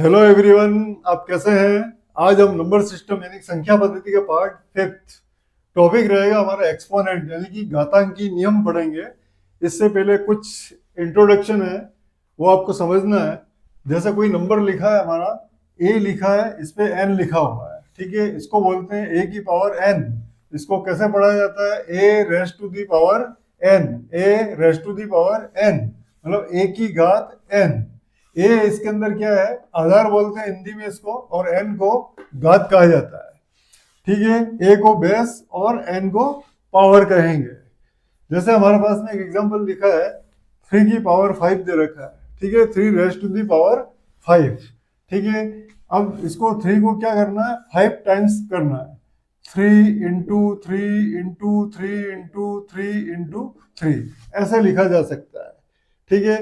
Hello everyone, आप कैसे हैं। आज हम नंबर सिस्टम यानी संख्या पद्धति का पार्ट फिफ्थ टॉपिक रहेगा हमारा एक्सपोनेंट यानी कि घातांकी नियम पढ़ेंगे। इससे पहले कुछ इंट्रोडक्शन है, वो आपको समझना है। जैसे कोई नंबर लिखा है हमारा, ए लिखा है, इस पे एन लिखा हुआ है, ठीक है। इसको बोलते हैं ए की पावर एन। इसको कैसे पढ़ा जाता है, a raise to the power n. A raise to the power n मतलब ए की घात एन। ए इसके अंदर क्या है, आधार बोलते हैं हिंदी में इसको, और एन को घात कहा जाता है, ठीक है। ए को बेस और एन को पावर कहेंगे। जैसे हमारे पास में एक एग्जांपल लिखा है, 3 की पावर 5 दे रखा है, ठीक है। 3 रेस टू दी पावर 5, ठीक है। अब इसको 3 को क्या करना है, 5 टाइम्स करना है। 3 इंटू 3 इंटू 3 इंटू 3 ऐसे लिखा जा सकता है, ठीक है।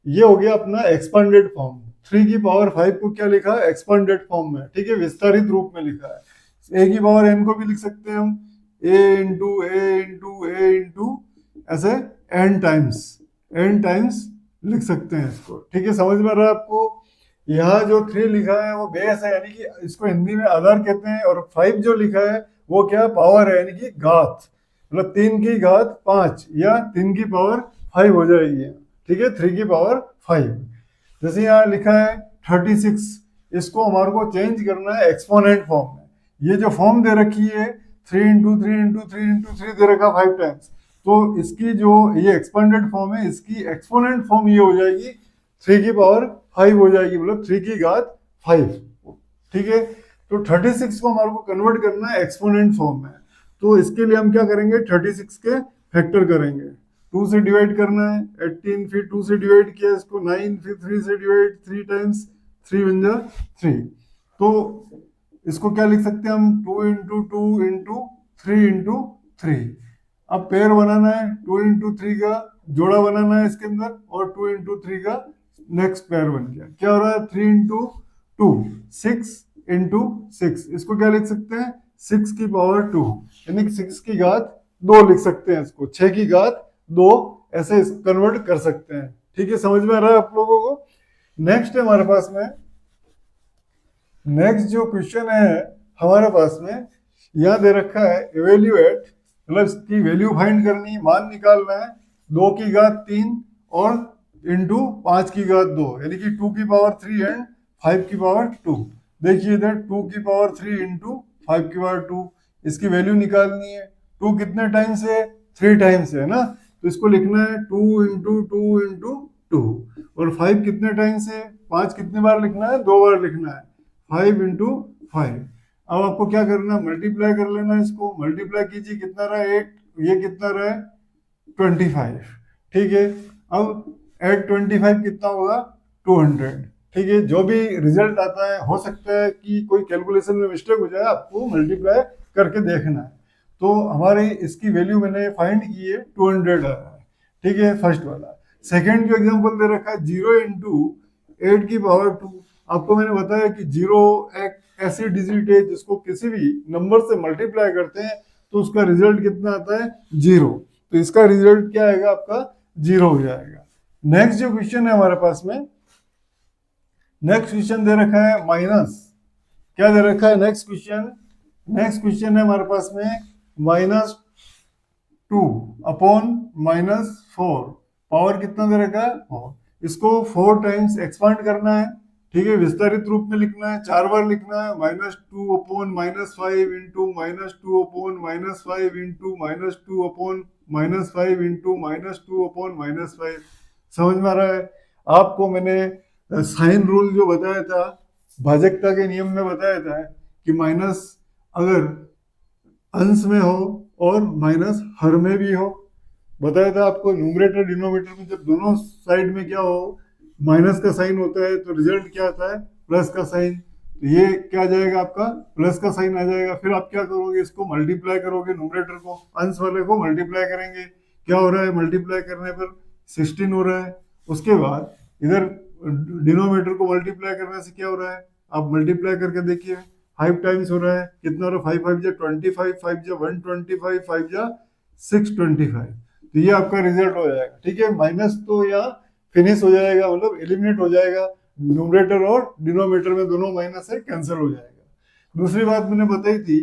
ये हो गया अपना एक्सपांडेड फॉर्म। 3 की पावर 5 को क्या लिखा है, एक्सपांडेड फॉर्म में, ठीक है, विस्तारित रूप में लिखा है। ए की पावर एन को भी लिख सकते हैं हम, ए इंटू ऐसे एन टाइम्स लिख सकते हैं इसको, ठीक है। समझ में आ रहा है आपको। यहाँ जो 3 लिखा है वो बेस है, यानी कि इसको हिंदी में आधार कहते हैं, और 5 जो लिखा है वो क्या, पावर है, यानी कि घात। मतलब 3 की घात 5 या 3 की पावर 5 हो जाएगी, ठीक है। 3 की पावर 5। जैसे यहाँ लिखा है 36, इसको हमारे को चेंज करना है एक्सपोनेंट फॉर्म में। ये जो फॉर्म दे रखी है 3 इंटू 3 इंटू 3 इंटू 3 दे रखा 5 टाइम्स, तो इसकी जो ये एक्सपेंडेड फॉर्म है, इसकी एक्सपोनेंट फॉर्म ये हो जाएगी 3 की पावर 5 हो जाएगी, मतलब 3 की घात 5, ठीक है। तो 36 को हमारे को कन्वर्ट करना है एक्सपोनेंट फॉर्म में। तो इसके लिए हम क्या करेंगे, 36 के फैक्टर करेंगे। 2 से डिवाइड करना है 18, फिर 2 से डिवाइड किया इसको 9, फिर 3 से डिवाइड 3 टाइम्स, 3 बन जा 3। तो इसको क्या लिख सकते हैं हम, 2 इंटू 2 इंटू 3 इंटू 3। अब पेयर बनाना है, 2 इंटू 3 का जोड़ा बनाना है इसके अंदर, और 2 इंटू 3 का नेक्स्ट पेयर बन गया। क्या हो रहा है, 3 इंटू 2, 6 इंटू 6। इसको क्या लिख सकते हैं, 6 की पावर 2, यानी कि 6 की घात 2 लिख सकते हैं इसको, 6 की घात 2 ऐसे कन्वर्ट कर सकते हैं, ठीक है। समझ में आ रहा है आप लोगों को। नेक्स्ट है हमारे पास में, नेक्स्ट जो क्वेश्चन है हमारे पास में, यहाँ दे रखा है इवेल्युएट, मतलब इसकी वैल्यू फाइंड करनी, मान निकालना है। 2 की घात 3 और इंटू 5 की घात 2, यानी कि 2 की पावर 3 एंड 5 की पावर 2। देखिए इधर 2 की पावर 3 इंटू 5 की पावर 2, इसकी वैल्यू निकालनी है। 2 कितने टाइम्स है, 3 टाइम्स है ना, तो इसको लिखना है 2 इंटू 2 इंटू 2। और 5 कितने टाइम्स है, 5 कितने बार लिखना है, 2 बार लिखना है, 5 इंटू 5। अब आपको क्या करना है, मल्टीप्लाई कर लेना है इसको। मल्टीप्लाई कीजिए, कितना रहा 8, ये कितना रहा 25, ठीक है। अब एट 25 कितना होगा, 200, ठीक है। जो भी रिजल्ट आता है, हो सकता है कि कोई कैलकुलेशन में मिस्टेक हो जाए, आपको मल्टीप्लाई करके देखना है। तो हमारी इसकी वैल्यू मैंने फाइंड की है, 200 आया है, ठीक है, फर्स्ट वाला। सेकेंड जो एग्जाम्पल दे रखा है, 0 इंटू 8 की पावर 2। आपको मैंने बताया कि 0 एक ऐसी डिजिट है जिसको किसी भी नंबर से मल्टीप्लाई करते हैं तो उसका रिजल्ट कितना आता है, 0। तो इसका रिजल्ट क्या आएगा आपका, 0 हो जाएगा। नेक्स्ट जो क्वेश्चन है हमारे पास में, नेक्स्ट क्वेश्चन दे रखा है माइनस, क्या दे रखा है नेक्स्ट क्वेश्चन, नेक्स्ट क्वेश्चन है हमारे पास में -2 अपॉन -4। पावर कितना दे रखा है, 4। इसको 4 टाइम्स एक्सपांड करना है, ठीक है, विस्तारित रूप में लिखना है, 4 बार लिखना है। -2 upon -5 into -2 upon -5 into -2 upon -5 into -2 upon -5। समझ में आ रहा है आपको। मैंने साइन रूल जो बताया था, भाजकता के नियम में बताया था कि माइनस अगर अंश में हो और माइनस हर में भी हो, बताया था आपको। न्यूमरेटर डिनोमिनेटर में जब दोनों साइड में क्या हो, माइनस का साइन होता है, तो रिजल्ट क्या आता है, प्लस का साइन। तो ये क्या आ जाएगा आपका, प्लस का साइन आ जाएगा। फिर आप क्या करोगे, इसको मल्टीप्लाई करोगे, न्यूमरेटर को अंश वाले को मल्टीप्लाई करेंगे। क्या हो रहा है, मल्टीप्लाई करने पर 16 हो रहा है। उसके बाद इधर डिनोमिनेटर को मल्टीप्लाई करने से क्या हो रहा है, आप मल्टीप्लाई करके देखिए, 5 टाइम्स हो रहा है। कितना हो रहा है, 5 5 जा 25, 5 जा 125, 5 जा 625। तो ये आपका रिजल्ट हो जाएगा, ठीक है। माइनस तो यहाँ फिनिश हो जाएगा, मतलब एलिमिनेट हो जाएगा। न्यूमरेटर और डिनोमिनेटर में दोनों माइनस है, कैंसिल हो जाएगा। दूसरी बात मैंने बताई थी,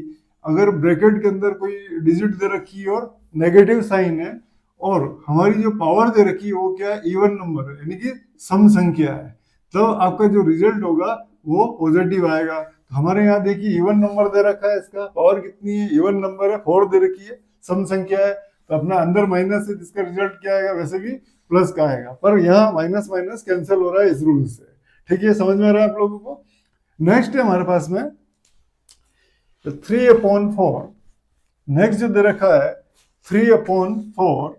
अगर ब्रैकेट के अंदर कोई डिजिट दे रखी है और नेगेटिव साइन है और हमारी जो पावर दे रखी है वो क्या है, इवन नंबर है, यानी कि सम संख्या है, तो आपका जो रिजल्ट होगा वो पॉजिटिव आएगा। तो हमारे यहाँ देखिए इवन नंबर दे रखा है, इसका पावर कितनी है, इवन नंबर है, 4 दे रखी है, सम संख्या है, तो अपना अंदर माइनस है, जिसका रिजल्ट क्या आएगा, वैसे भी प्लस का आएगा, पर यहाँ माइनस माइनस कैंसिल हो रहा है इस रूल से। ठीक है, समझ में आ रहा है आप लोगों को। नेक्स्ट है हमारे पास में 3/4। नेक्स्ट जो दे रखा है 3/4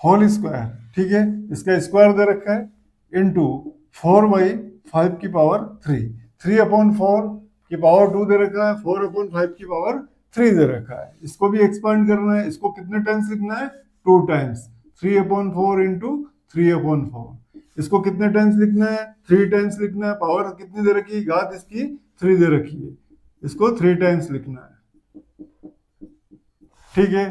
होल स्क्वायर, ठीक है, इसका स्क्वायर दे रखा है इंटू 4/5 की पावर 3। 3/4 की पावर 2 दे रखा है, 4/5 की पावर 3 दे रखा है। इसको भी एक्सपांड करना है, इसको कितने टाइम्स लिखना है, 2 टाइम्स। 3/4 इंटू 3/4, इसको कितने टाइम्स लिखना है, 3 टाइम्स लिखना है। पावर कितनी दे रखी है, घात इसकी 3 दे रखी है, इसको 3 टाइम्स लिखना है। ठीक है,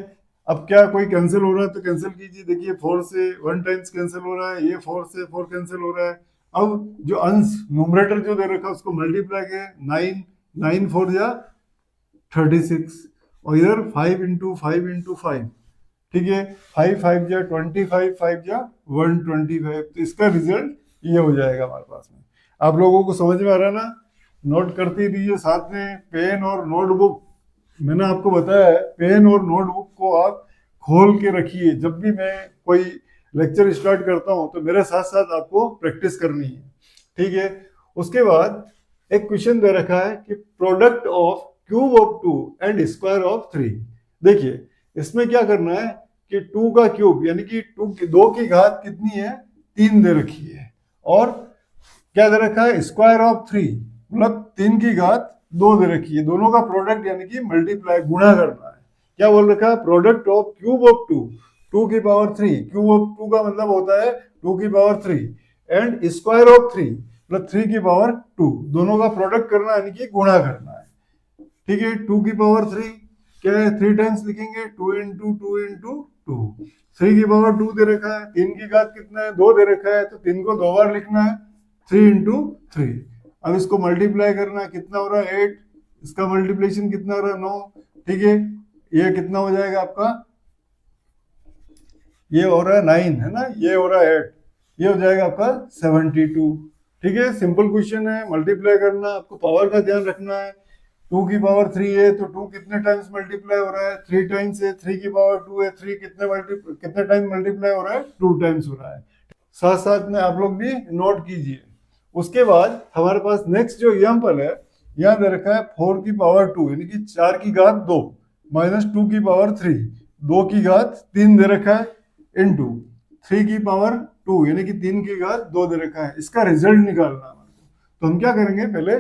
अब क्या कोई कैंसिल हो रहा है तो कैंसिल कीजिए। देखिए 4 से 1 टाइम्स कैंसिल हो रहा है, ये 4 से 4 कैंसिल हो रहा है। अब जो अंश न्यूमरेटर जो दे रखा है उसको मल्टीप्लाई किया, 9 9 4 जा 36, और इधर 5 इंटू 5 इंटू 5, ठीक है, 5 5 जा 25, 5 जा 125, तो इसका रिजल्ट ये हो जाएगा हमारे पास में। आप लोगों को समझ में आ रहा है ना, नोट करते रहिए, साथ में पेन और नोटबुक, मैंने आपको बताया है पेन और नोटबुक को आप खोल के रखिए। जब भी मैं कोई लेक्चर स्टार्ट करता हूं तो मेरे साथ साथ आपको प्रैक्टिस करनी है, ठीक है। उसके बाद एक क्वेश्चन दे रखा है कि product of cube of 2 and square of 3। देखिए इसमें क्या करना है कि 2 का क्यूब यानी कि 2 की घात कितनी है, 3 दे रखी है, और क्या दे रखा है, स्क्वायर ऑफ 3 मतलब 3 की घात 2 दे रखी है। दोनों का प्रोडक्ट यानी कि मल्टीप्लाई, गुणा करना है। क्या बोल रखा है, प्रोडक्ट ऑफ क्यूब ऑफ 2, 2 की पावर 3, क्यूब ऑफ 2 का मतलब होता है 2 की पावर 3, एंड स्क्वायर ऑफ 3 मतलब 3 की पावर 2, दोनों का प्रोडक्ट करना यानी कि गुणा करना है। ठीक है, 2 की पावर 3 क्या है, 3 टाइम्स लिखेंगे, 2 इंटू 2 इंटू 2। 3 की पावर 2 दे रखा है, 3 की घात कितना है, 2 दे रखा है, तो 3 को 2 बार लिखना है, 3 इंटू 3। अब इसको मल्टीप्लाई करना है, कितना हो रहा है 8, इसका मल्टीप्लिकेशन कितना हो रहा है 9, ठीक है, ये कितना हो जाएगा आपका, ये हो रहा है 9 है ना, ये हो रहा है 8, ये हो जाएगा आपका 72। ठीक है, सिंपल क्वेश्चन है, मल्टीप्लाई करना, आपको पावर का ध्यान रखना है। 2 की पावर 3 है तो 2 कितने टाइम्स मल्टीप्लाई हो रहा है, 3 टाइम्स है। 3 की पावर 2 है, 3 कितने टाइम मल्टीप्लाई हो रहा है, 2 टाइम्स हो रहा है। साथ साथ में आप लोग भी नोट कीजिए। उसके बाद हमारे पास नेक्स्ट जो एग्जाम्पल है, यहाँ दे रखा है 4 की पावर 2 यानी कि 4 की घात 2 माइनस 2 की पावर 3, 2 की घात 3 दे रखा है, इंटू 3 की पावर 2 यानी कि 3 की घात 2 दे रखा है। इसका रिजल्ट निकालना है हमारे को, तो हम क्या करेंगे, पहले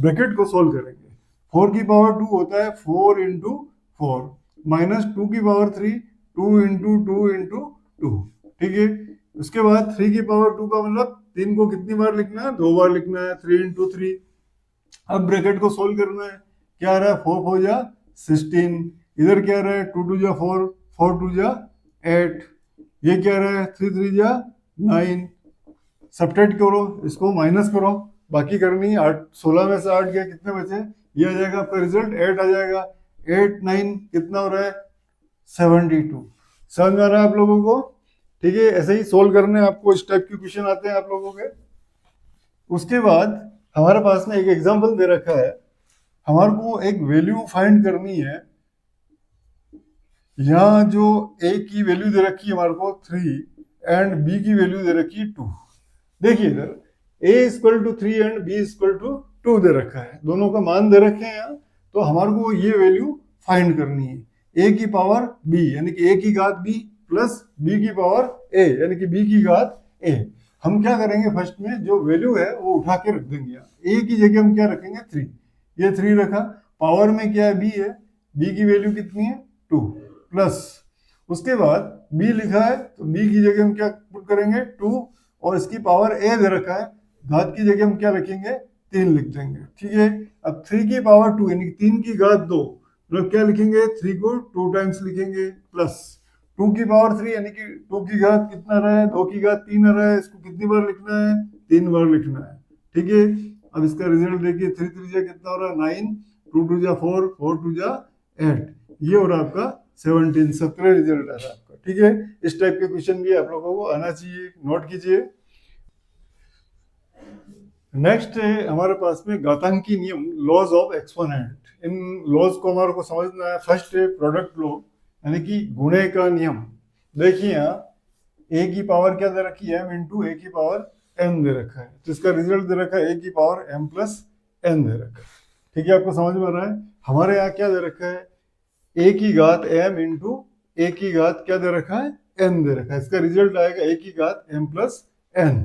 ब्रैकेट को सोल्व करेंगे। 4 की पावर 2 होता है 4 इंटू 4 माइनस 2 की पावर 3, 2 इंटू 2 इंटू 2, ठीक है। उसके बाद 3 की पावर 2 का मतलब 3 को कितनी बार लिखना है, 2 बार लिखना है, 3 इंटू 3। अब ब्रैकेट को सोल्व करना है, क्या आ रहा है, 4 4 जा 16, इधर क्या आ रहा है, 2 2 जा 4, 4 2 जा 8, ये क्या आ रहा है, 3 3 जा 9। सब्ट्रैक्ट करो, इसको माइनस करो, बाकी करनी है 8, 16 में से 8 गया, कितने बचे, ये आ जाएगा आपका रिजल्ट 8 आ जाएगा। 8 9 कितना हो रहा है, 72। समझ में आ रहा है आप लोगों को, ठीक है। ऐसे ही सोल्व करने आपको इस टाइप के क्वेश्चन आते हैं आप लोगों के। उसके बाद हमारे पास में एक एग्जांपल दे रखा है, हमारे को एक वैल्यू फाइंड करनी है। यहाँ जो a की वैल्यू दे रखी है हमारे को 3 एंड b की वैल्यू दे रखी है 2। देखिए इधर a equal to 3 and b equal to 2 दे रखा है, दोनों का मान दे रखे हैं यहाँ, तो हमारे को ये वैल्यू फाइंड करनी है। a की पावर b यानी कि a की घात b प्लस b की पावर a यानी कि b की घात a। हम क्या करेंगे, फर्स्ट में जो वैल्यू है वो उठा के रख देंगे यहाँ, a की जगह हम क्या रखेंगे 3, ये 3 रखा, पावर में क्या है b है, b की वैल्यू कितनी है 2 प्लस, उसके बाद b लिखा है तो b की जगह हम क्या पुट करेंगे 2, और इसकी पावर a दे रखा है, घात की जगह हम क्या रखेंगे 3 लिख देंगे, ठीक है। अब 3 की पावर 2 यानी कि 3 की घात 2 मतलब क्या लिखेंगे, 3 को 2 टाइम्स लिखेंगे, प्लस 2 की पावर 3 यानी कि 2 की घात कितना रहा है, 2 की घात 3 आ रहा है, इसको कितनी बार लिखना है 3 बार लिखना है, ठीक है। अब इसका रिजल्ट देखिए, 3 3 कितना हो रहा है 9, 2 2 4, 4 2 8, ये हो रहा है आपका 17, 17 रिजल्ट आ रहा है आपका, ठीक है। इस टाइप के क्वेश्चन भी आप लोगों को आना चाहिए, नोट कीजिए। नेक्स्ट है हमारे पास में घातांकी नियम, लॉज ऑफ एक्सपोनेंट। इन लॉज को हमारे को समझना है। फर्स्ट है प्रोडक्ट लॉ, यानी कि गुणे का नियम। देखिए यहाँ ए की पावर क्या दे रखी है, एम इंटू ए की पावर एन दे रखा है, तो इसका रिजल्ट दे रखा है ए की पावर एम प्लस एन दे रखा है, ठीक है। आपको समझ में आ रहा है। हमारे यहाँ क्या दे रखा है, ए की घात एम इंटू ए की घात क्या दे रखा है, एन दे रखा है, इसका रिजल्ट आएगा ए की घात एम प्लस एन।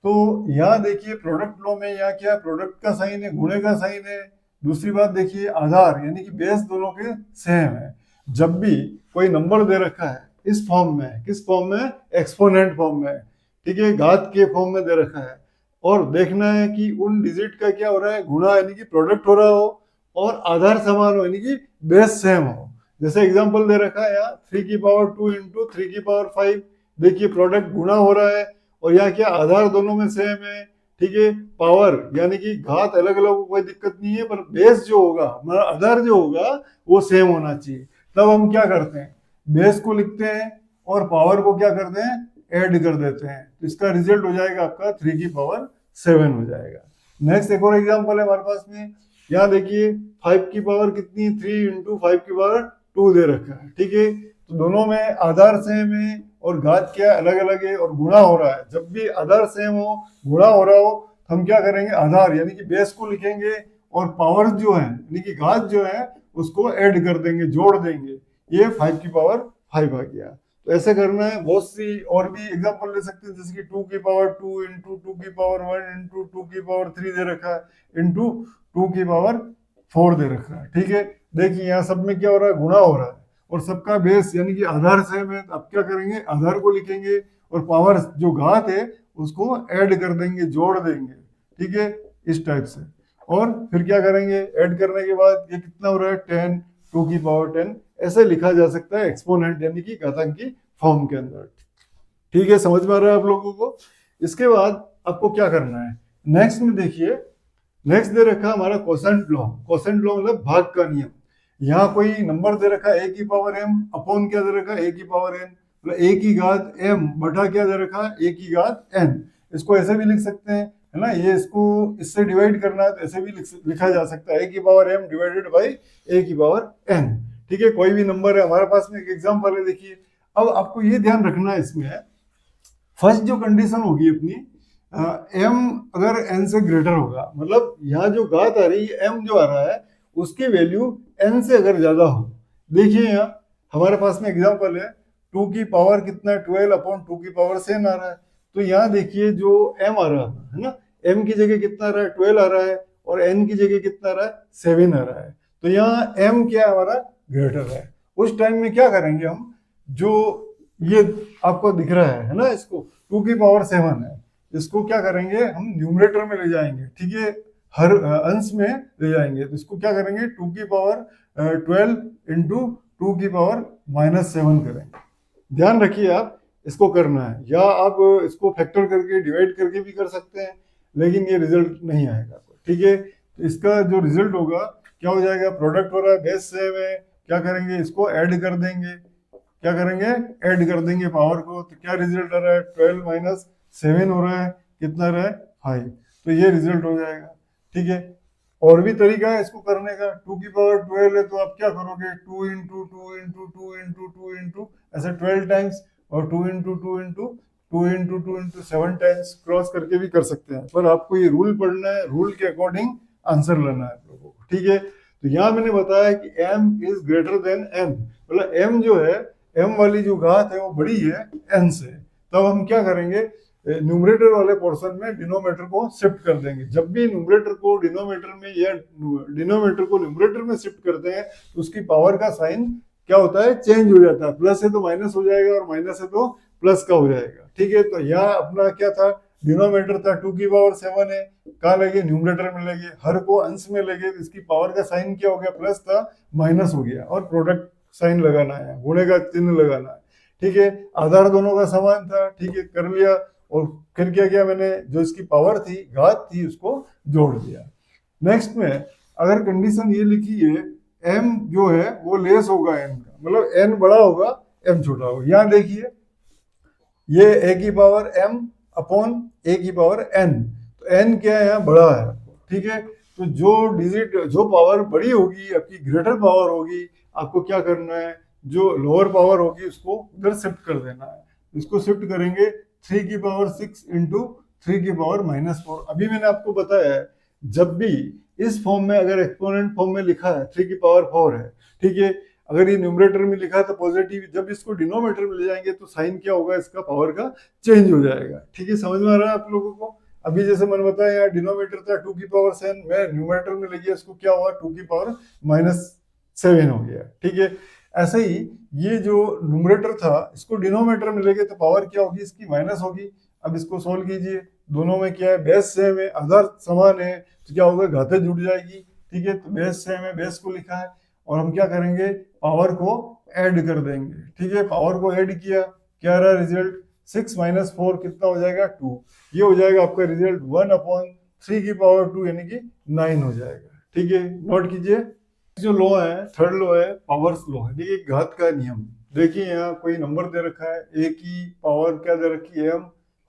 तो यहाँ देखिए प्रोडक्ट लॉ में यहाँ क्या, प्रोडक्ट का साइन है, गुणे का साइन है। दूसरी बात देखिए, आधार यानी कि बेस दोनों के सेम है। जब भी कोई नंबर दे रखा है इस फॉर्म में, किस फॉर्म में, एक्सपोनेंट फॉर्म में, ठीक है, घात के फॉर्म में दे रखा है, और देखना है कि उन डिजिट का क्या हो रहा है, गुणा यानी कि प्रोडक्ट हो रहा हो, और आधार समान हो यानी कि बेस सेम हो। जैसे एग्जांपल दे रखा है यहाँ 3 की पावर 2 इंटू 3 की पावर 5, देखिए प्रोडक्ट गुणा हो रहा है, और यहाँ क्या आधार दोनों में सेम है, ठीक है। पावर यानी कि घात अलग अलग हो, कोई दिक्कत नहीं है, पर बेस जो होगा, हमारा आधार जो होगा वो सेम होना चाहिए। तब हम क्या करते हैं, बेस को लिखते हैं और पावर को क्या करते हैं, ऐड कर देते हैं, तो इसका रिजल्ट हो जाएगा आपका 3 की पावर 7 हो जाएगा। नेक्स्ट एक और एग्जाम्पल है हमारे पास में, यहाँ देखिए 5 की पावर कितनी, 3 इंटू 5 की पावर 2 दे रखा है, ठीक है। तो दोनों में आधार सेम है और घात क्या अलग अलग है, और गुणा हो रहा है। जब भी आधार सेम हो, गुणा हो रहा हो, तो हम क्या करेंगे, आधार यानी कि बेस को लिखेंगे, और पावर जो है यानी कि घात जो है उसको ऐड कर देंगे, जोड़ देंगे। ये 5 की पावर 5 आ गया। तो ऐसे करना है। बहुत सी और भी एग्जांपल ले सकते हैं, जैसे कि 2 की पावर 2 इंटू 2 की पावर 1 इंटू 2 की पावर 3 दे रखा है, इंटू 2 की पावर 4 दे रखा है, ठीक है। देखिए यहाँ सब में क्या हो रहा है, गुणा हो रहा है, और सबका बेस यानी कि आधार सेम है। अब क्या करेंगे, आधार को लिखेंगे और पावर जो घात है उसको ऐड कर देंगे, जोड़ देंगे, ठीक है, इस टाइप से। और फिर क्या करेंगे, ऐड करने के बाद ये कितना हो रहा है 10, 2 की पावर 10, ऐसे लिखा जा सकता है एक्सपोनेंट यानी कि घातांकी फॉर्म के अंदर, ठीक है। समझ में आ रहा है आप लोगों को। इसके बाद आपको क्या करना है, नेक्स्ट में देखिए, नेक्स्ट दे रखा है हमारा कोसेंट लॉ। कोसेंट लॉ मतलब भाग का नियम। यहाँ कोई नंबर दे रखा है ए की पावर एम अपॉन क्या दे रखा है, ए की पावर एन, मतलब ए की घात एम बटा क्या दे रखा है, ए की घात एन। इसको ऐसे भी लिख सकते हैं, है ना, ये इसको इससे डिवाइड करना है तो ऐसे भी लिखा जा सकता है, ए की पावर एम डिवाइडेड बाई ए की पावर एन, ठीक है। कोई भी नंबर है, हमारे पास में एक एग्जाम्पल है, देखिए। अब आपको ये ध्यान रखना है इसमें, फर्स्ट जो कंडीशन होगी अपनी, एम अगर एन से ग्रेटर होगा, मतलब यहाँ जो घात आ रही है, एम जो आ रहा है उसकी वैल्यू एन से अगर ज्यादा हो। देखिए यहाँ हमारे पास में एग्जांपल है, 2 की पावर कितना 12 अपॉन 2 की पावर 7 आ रहा है। तो यहाँ देखिए जो एम आ रहा है ना, एम की जगह कितना आ रहा है 12 आ रहा है, और एन की जगह कितना आ रहा है 7 आ रहा है। तो यहाँ एम क्या हमारा ग्रेटर है। उस टाइम में क्या करेंगे हम, जो ये आपको दिख रहा है ना, इसको 2 की पावर 7 है, इसको क्या करेंगे हम न्यूमरेटर में ले जाएंगे, ठीक है, हर अंश में ले जाएंगे। तो इसको क्या करेंगे, 2 की पावर 12 इंटू 2 की पावर -7 करेंगे। ध्यान रखिए आप इसको करना है, या आप इसको फैक्टर करके डिवाइड करके भी कर सकते हैं, लेकिन ये रिजल्ट नहीं आएगा, ठीक है। तो इसका जो रिजल्ट होगा क्या हो जाएगा, प्रोडक्ट हो रहा है, बेस सेम है, क्या करेंगे इसको ऐड कर देंगे, क्या करेंगे ऐड कर देंगे पावर को। तो क्या रिजल्ट आ रहा है, 12 माइनस 7 हो रहा है, कितना रहा है 5। तो ये रिजल्ट हो जाएगा, ठीक है। और भी तरीका है इसको करने का, 2 की पावर 12 है तो आप क्या करोगे, 2 इंटू 2 इंटू 2 इंटू 2 इंटू ऐसे 12 टाइम्स, और 2 into 2 into 2 into 2 into 7 times cross करके भी कर सकते हैं। पर आपको ये रूल पढ़ना है, रूल के अकॉर्डिंग आंसर लेना है आप लोगों को, ठीक है। तो यहाँ मैंने बताया कि m is greater than n, मतलब m जो है, m वाली जो घात है वो बड़ी है n से। तब हम क्या करेंगे, न्यूमरेटर वाले पोर्शन में डिनोमिनेटर को शिफ्ट कर देंगे। जब भी न्यूमरेटर को डिनोमिनेटर में या डिनोमिनेटर को न्यूमरेटर में शिफ्ट करते हैं तो उसकी पावर का साइन क्या होता है, चेंज हो जाता है। प्लस है तो माइनस हो जाएगा, और माइनस है तो प्लस का हो जाएगा, ठीक है। तो यहाँ अपना क्या था, डिनोमिनेटर था 2 की पावर 7 है, कहाँ लगे, न्यूमरेटर में लगे, हर को अंश में लगे, तो इसकी पावर का साइन क्या हो गया, प्लस था माइनस हो गया, और प्रोडक्ट साइन लगाना है, गुणे का चिन्ह लगाना है, ठीक है। आधार दोनों का समान था, ठीक है, कर लिया। और फिर क्या किया मैंने, जो इसकी पावर थी, घात थी, उसको जोड़ दिया। नेक्स्ट में अगर कंडीशन ये लिखी है m जो है वो लेस होगा n का, मतलब n बड़ा होगा m छोटा होगा। यहाँ देखिए ये a की पावर m अपॉन a की पावर n, तो n क्या है, यहाँ बड़ा है, ठीक है। तो जो डिजिट, जो पावर बड़ी होगी आपकी, ग्रेटर पावर होगी, आपको क्या करना है, जो लोअर पावर होगी उसको उधर शिफ्ट कर देना है। इसको शिफ्ट करेंगे 3 की पावर 6 इंटू 3 की पावर -4। अभी मैंने आपको बताया है जब भी इस फॉर्म में, अगर एक्सपोनेंट फॉर्म में लिखा है 3 की पावर 4 है, ठीक है, अगर ये न्यूमरेटर में लिखा है तो पॉजिटिव, जब इसको डिनोमिनेटर में ले जाएंगे तो साइन क्या होगा, इसका पावर का चेंज हो जाएगा। ठीक है, समझ में आ रहा है आप लोगों को? अभी जैसे मैंने बताया यहाँ डिनोमिनेटर था 2 की पावर 7, मैं न्यूमरेटर में ले गया, इसको क्या हुआ, 2 की पावर -7 हो गया। ठीक है, ऐसे ही ये जो न्यूमरेटर था इसको डिनोमिनेटर में ले गए तो पावर क्या होगी, इसकी माइनस होगी। अब इसको सोल्व कीजिए, दोनों में क्या है, बेस सेम है, आधार समान है, तो क्या होगा, घातें जुड़ जाएगी। ठीक है, तो बेस सेम है, बेस को लिखा है, और हम क्या करेंगे, पावर को ऐड कर देंगे। ठीक है, पावर को ऐड किया, क्या रहा रिजल्ट, 6 - 4 कितना हो जाएगा, 2। ये हो जाएगा आपका रिजल्ट 1/3 की पावर 2 यानी कि 9 हो जाएगा। ठीक है, नोट कीजिए। जो लॉ है, थर्ड लॉ है पावर्स लॉ है। देखिए घात का नियम, देखिए यहाँ कोई नंबर दे रखा है, a की पावर क्या दे रखी है, m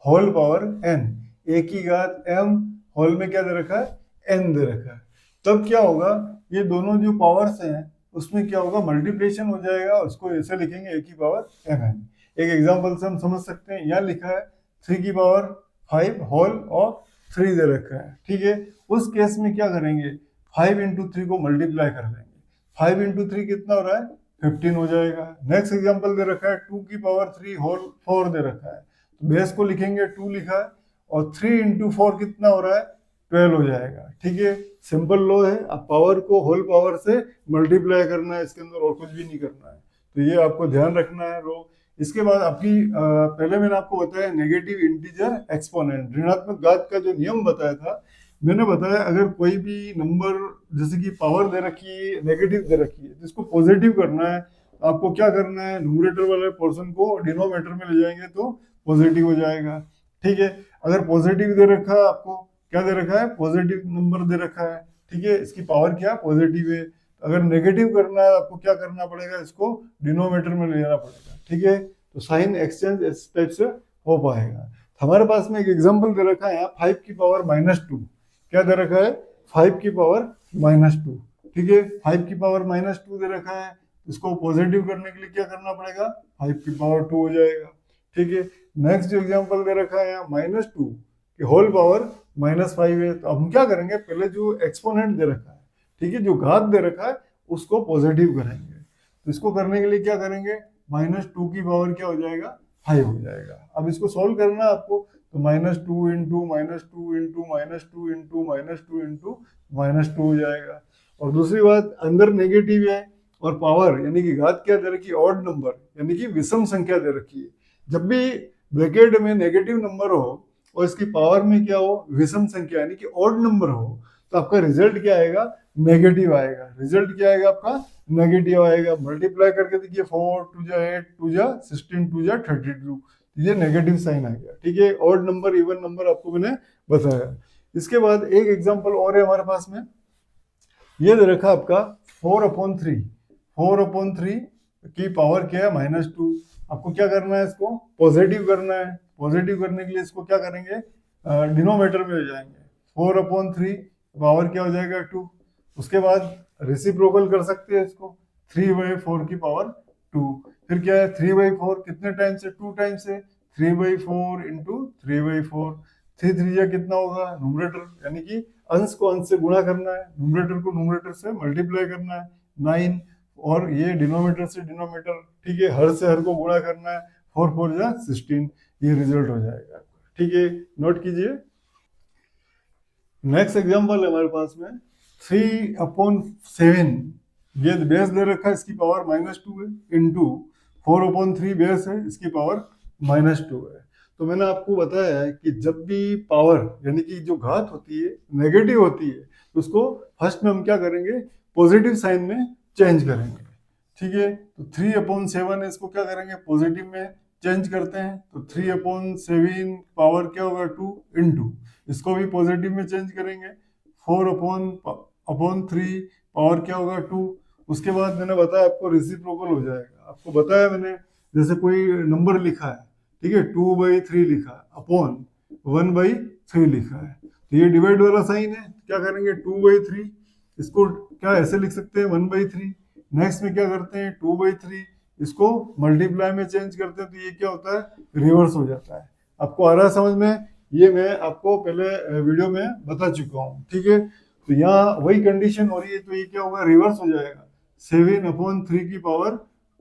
whole power n, a की घात m होल में क्या दे रखा है, n दे रखा है। तब क्या होगा, ये दोनों जो पावर्स हैं उसमें क्या होगा, मल्टीप्लिकेशन हो जाएगा, उसको ऐसे लिखेंगे a की पावर mn। एक एग्जांपल से हम समझ सकते हैं, यहाँ लिखा है 3 की पावर 5 होल और 3 दे रखा है। ठीक है, उस केस में क्या करेंगे, 5 इंटू 3 को मल्टीप्लाई कर देंगे। 5 इंटू 3 कितना हो रहा है, 15 हो जाएगा। नेक्स्ट एग्जांपल दे रखा है 2 की पावर 3 होल 4 दे रखा है, तो बेस को लिखेंगे 2 लिखा है, और 3 इंटू 4 कितना हो रहा है, 12 हो जाएगा। ठीक है, सिंपल लॉ है, अब पावर को होल पावर से मल्टीप्लाई करना है, इसके अंदर और कुछ भी नहीं करना है, तो ये आपको ध्यान रखना है रो। इसके बाद आपकी पहले मैंने आपको बताया नेगेटिव इंटीजर एक्सपोनेंट, ऋणात्मक घात का जो नियम बताया था, मैंने बताया अगर कोई भी नंबर जैसे कि पावर दे रखी है, नेगेटिव दे रखी है, जिसको पॉजिटिव करना है, आपको क्या करना है, न्यूमरेटर वाले पोर्शन को डिनोमिनेटर में ले जाएंगे तो पॉजिटिव हो जाएगा। ठीक है, अगर पॉजिटिव दे रखा है, आपको क्या दे रखा है, पॉजिटिव नंबर दे रखा है, ठीक है, इसकी पावर क्या पॉजिटिव है। अगर नेगेटिव करना है आपको क्या करना पड़ेगा, इसको डिनोमिनेटर में ले जाना पड़ेगा। ठीक है, तो साइन एक्सचेंज इस टाइप से हो पाएगा। हमारे पास में एक एग्जांपल दे रखा है यहाँ 5 की पावर -2, क्या दे रखा है, 5 की पावर -2। ठीक है, 5 की पावर -2 दे रखा है, इसको पॉजिटिव करने के लिए क्या करना पड़ेगा, 5 की पावर 2 हो जाएगा। ठीक है, नेक्स्ट जो एग्जांपल दे रखा है यहाँ -2 की होल पावर -5 है, तो हम क्या करेंगे, पहले जो एक्सपोनेंट दे रखा है, ठीक है, जो घात दे रखा है उसको पॉजिटिव करेंगे। तो इसको करने के लिए क्या करेंगे, -2 की पावर क्या हो जाएगा, 5 हो जाएगा। अब इसको सॉल्व करना है आपको, तो -2 इंटू -2 इंटू -2 इंटू -2 इंटू -2 हो जाएगा। और दूसरी बात, अंदर नेगेटिव है और पावर यानी कि घात क्या दे रखी है, ऑड नंबर यानी कि विषम संख्या दे रखी है। जब भी ब्रैकेट में नेगेटिव नंबर हो और इसकी पावर में क्या हो, विषम संख्या यानी कि ऑड नंबर हो, तो आपका रिजल्ट क्या आएगा, नेगेटिव आएगा। रिजल्ट क्या आएगा आपका, नेगेटिव आएगा। मल्टीप्लाई करके देखिए 4 2 जा 8 2 जा 16 2 जा 32, ये नेगेटिव साइन आ गया। ठीक है, ऑड नंबर इवन नंबर आपको मैंने बताया। इसके बाद एक एग्जांपल और है हमारे पास में, ये दे रखा आपका 4/3, 4/3 की पावर क्या है, -2। आपको क्या करना है, इसको पॉजिटिव करना है। पॉजिटिव करने के लिए इसको क्या करेंगे, डिनोमिनेटर में ले जाएंगे। 4/3 पावर क्या हो जाएगा, 2। उसके बाद रेसिप्रोकल कर सकते हैं इसको, 3/4 की पावर 2। फिर क्या है, 3/4 कितने टाइम से, 2 टाइम से, 3/4 इंटू 3/4, 3 3 जा कितना होगा, न्यूमरेटर यानी कि अंश को अंश से गुणा करना है, न्यूमरेटर को न्यूमरेटर से मल्टीप्लाई करना है, 9, और ये डिनोमिनेटर से डिनोमिनेटर, ठीक है, हर से हर को गुणा करना है, 4 4 जा 16, ये रिजल्ट हो जाएगा। ठीक है, नोट कीजिए। नेक्स्ट एग्जांपल है हमारे पास में 3/7, ये बेस दे रखा है, इसकी पावर -2 है, इंटू 4/3 बेस है, इसकी पावर -2 है। तो मैंने आपको बताया है कि जब भी पावर यानी कि जो घात होती है नेगेटिव होती है, तो उसको फर्स्ट में हम क्या करेंगे, पॉजिटिव साइन में चेंज करेंगे। ठीक है, तो 3/7 है, इसको क्या करेंगे, पॉजिटिव में चेंज करते हैं तो 3/7 पावर क्या होगा 2 इंटू, इसको भी पॉजिटिव में चेंज करेंगे 4/3 पावर क्या होगा 2। उसके बाद मैंने बताया आपको रेसिप्रोकल हो जाएगा, आपको बताया मैंने, जैसे कोई नंबर लिखा है, ठीक है, 2/3 लिखा है अपॉन 1/3 लिखा है, तो ये डिवाइड वाला साइन है, क्या करेंगे 2/3, इसको क्या ऐसे लिख सकते हैं 1/3। नेक्स्ट में क्या करते हैं 2/3, इसको मल्टीप्लाई में चेंज करते हैं तो ये क्या होता है रिवर्स हो जाता है। आपको आ रहा है समझ में, ये मैं आपको पहले वीडियो में बता चुका हूँ, ठीक है। तो यहाँ वही कंडीशन हो रही है, तो ये क्या होगा रिवर्स हो जाएगा, 7/3 की पावर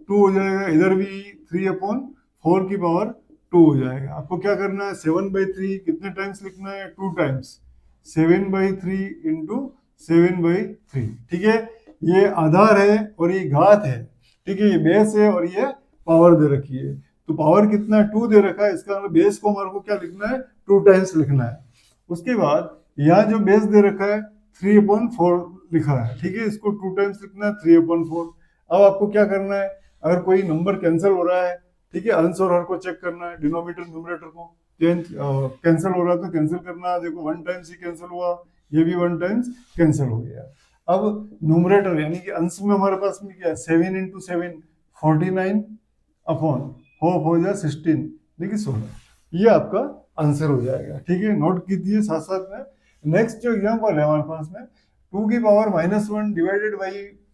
2 हो जाएगा, इधर भी 3/4 की पावर 2 हो जाएगा। आपको क्या करना है 7/3 कितने टाइम्स लिखना है 2 टाइम्स, 7/3 इंटू 7/3, ठीक है। ये आधार है और ये घात है, ठीक है, ये बेस है और ये पावर दे रखी है, तो पावर कितना है 2 दे रखा है, इसका मतलब बेस को हमारे को क्या लिखना है 2 टाइम्स लिखना है। उसके बाद यहाँ जो बेस दे रखा है 3/4 लिखा है, ठीक है, इसको 2 टाइम्स लिखना है 3/4। अब आपको क्या करना है, अगर कोई नंबर कैंसिल हो रहा है, ठीक है, अंश और हर को चेक करना है, डिनोमिनेटर न्यूमरेटर को कैंसिल हो रहा है तो कैंसिल करना है, देखो 1 टाइम्स ही कैंसिल हुआ, ये भी 1 टाइम्स कैंसिल हो गया। अब न्यूमरेटर यानी कि अंश में हमारे पास में क्या है 7/7 49 अपॉन 4 हो जाए 16, देखिए 16, ये आपका आंसर हो जाएगा, ठीक है, नोट कीजिए साथ साथ में। नेक्स्ट जो एग्जांपल है हमारे पास में 2 की पावर -1 डिवाइडेड बाई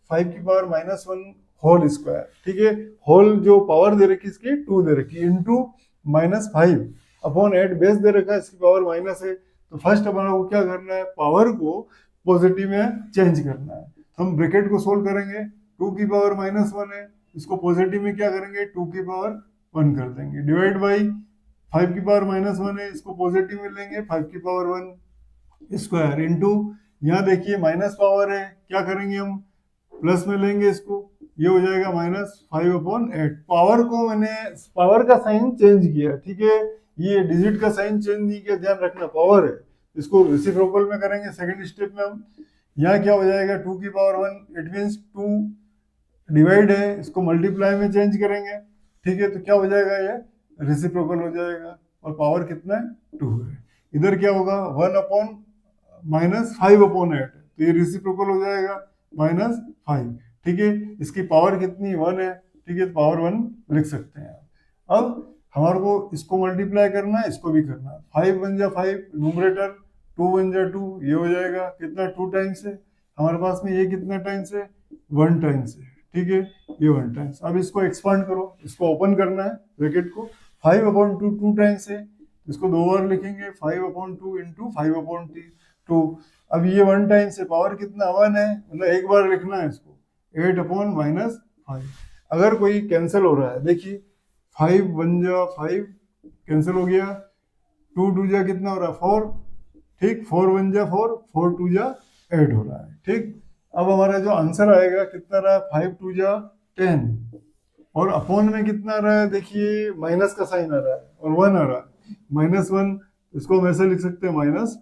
5 की पावर -1 होल स्क्वायर, ठीक है, होल जो पावर दे रखी इसकी 2 दे रखी इंटू -5 अपॉन 8 बेस दे रखा है, इसकी पावर माइनस है, तो फर्स्ट हमारा को क्या करना है पावर को पॉजिटिव में चेंज करना है, तो हम ब्रैकेट को सोल्व करेंगे, 2 की पावर -1 है, इसको पॉजिटिव में क्या करेंगे 2 की पावर 1 कर देंगे, डिवाइड बाई 5 की पावर -1 है, इसको पॉजिटिव में लेंगे 5 की पावर 1 स्क्वायर इंटू, यहाँ देखिए माइनस पावर है, क्या करेंगे हम प्लस में लेंगे इसको, ये हो जाएगा -5/8। पावर को मैंने पावर का साइन चेंज किया, ठीक है, ये डिजिट का साइन चेंज नहीं किया, ध्यान रखना पावर है, इसको रेसिप्रोकल में करेंगे सेकंड स्टेप में हम। यहाँ क्या हो जाएगा 2 की पावर 1, इट मीन्स 2 डिवाइड है, इसको मल्टीप्लाई में चेंज करेंगे, ठीक है, तो क्या हो जाएगा ये रेसिप्रोकल हो जाएगा, और पावर कितना है 2 है, इधर क्या होगा 1/-5/8, तो ये रेसिप्रोकल हो जाएगा -5, ठीक है, इसकी पावर कितनी 1 है, ठीक है, पावर 1 लिख सकते हैं। अब हमारे को इसको मल्टीप्लाई करना है, इसको भी करना है, 5 1 जा 5 न्यूमरेटर, 2 1 जा 2, ये हो जाएगा कितना 2 टाइम्स है हमारे पास में, ये कितना टाइम्स है 1 टाइम्स है, ठीक है, ये 1 टाइम्स। अब इसको एक्सपांड करो, इसको ओपन करना है ब्रैकेट को, 5/2 2 टाइम्स है, इसको 2 बार लिखेंगे 5/2 इंटू 5/2। अब ये 1 टाइम्स है, पावर कितना 1 है, मतलब एक बार लिखना है इसको, 8/-5। अगर कोई कैंसिल हो रहा है, देखिए 5 1 जा 5 कैंसिल हो गया, 2 2 जा कितना हो रहा है 4, ठीक, 4 1 जा 4, 4 2 जा 8 हो रहा है, ठीक। अब हमारा जो आंसर आएगा कितना रहा है 5 2 जा 10, और अपॉन में कितना आ रहा है, देखिए माइनस का साइन आ रहा है और 1 आ रहा है, -1, इसको हम ऐसे लिख सकते हैं -10,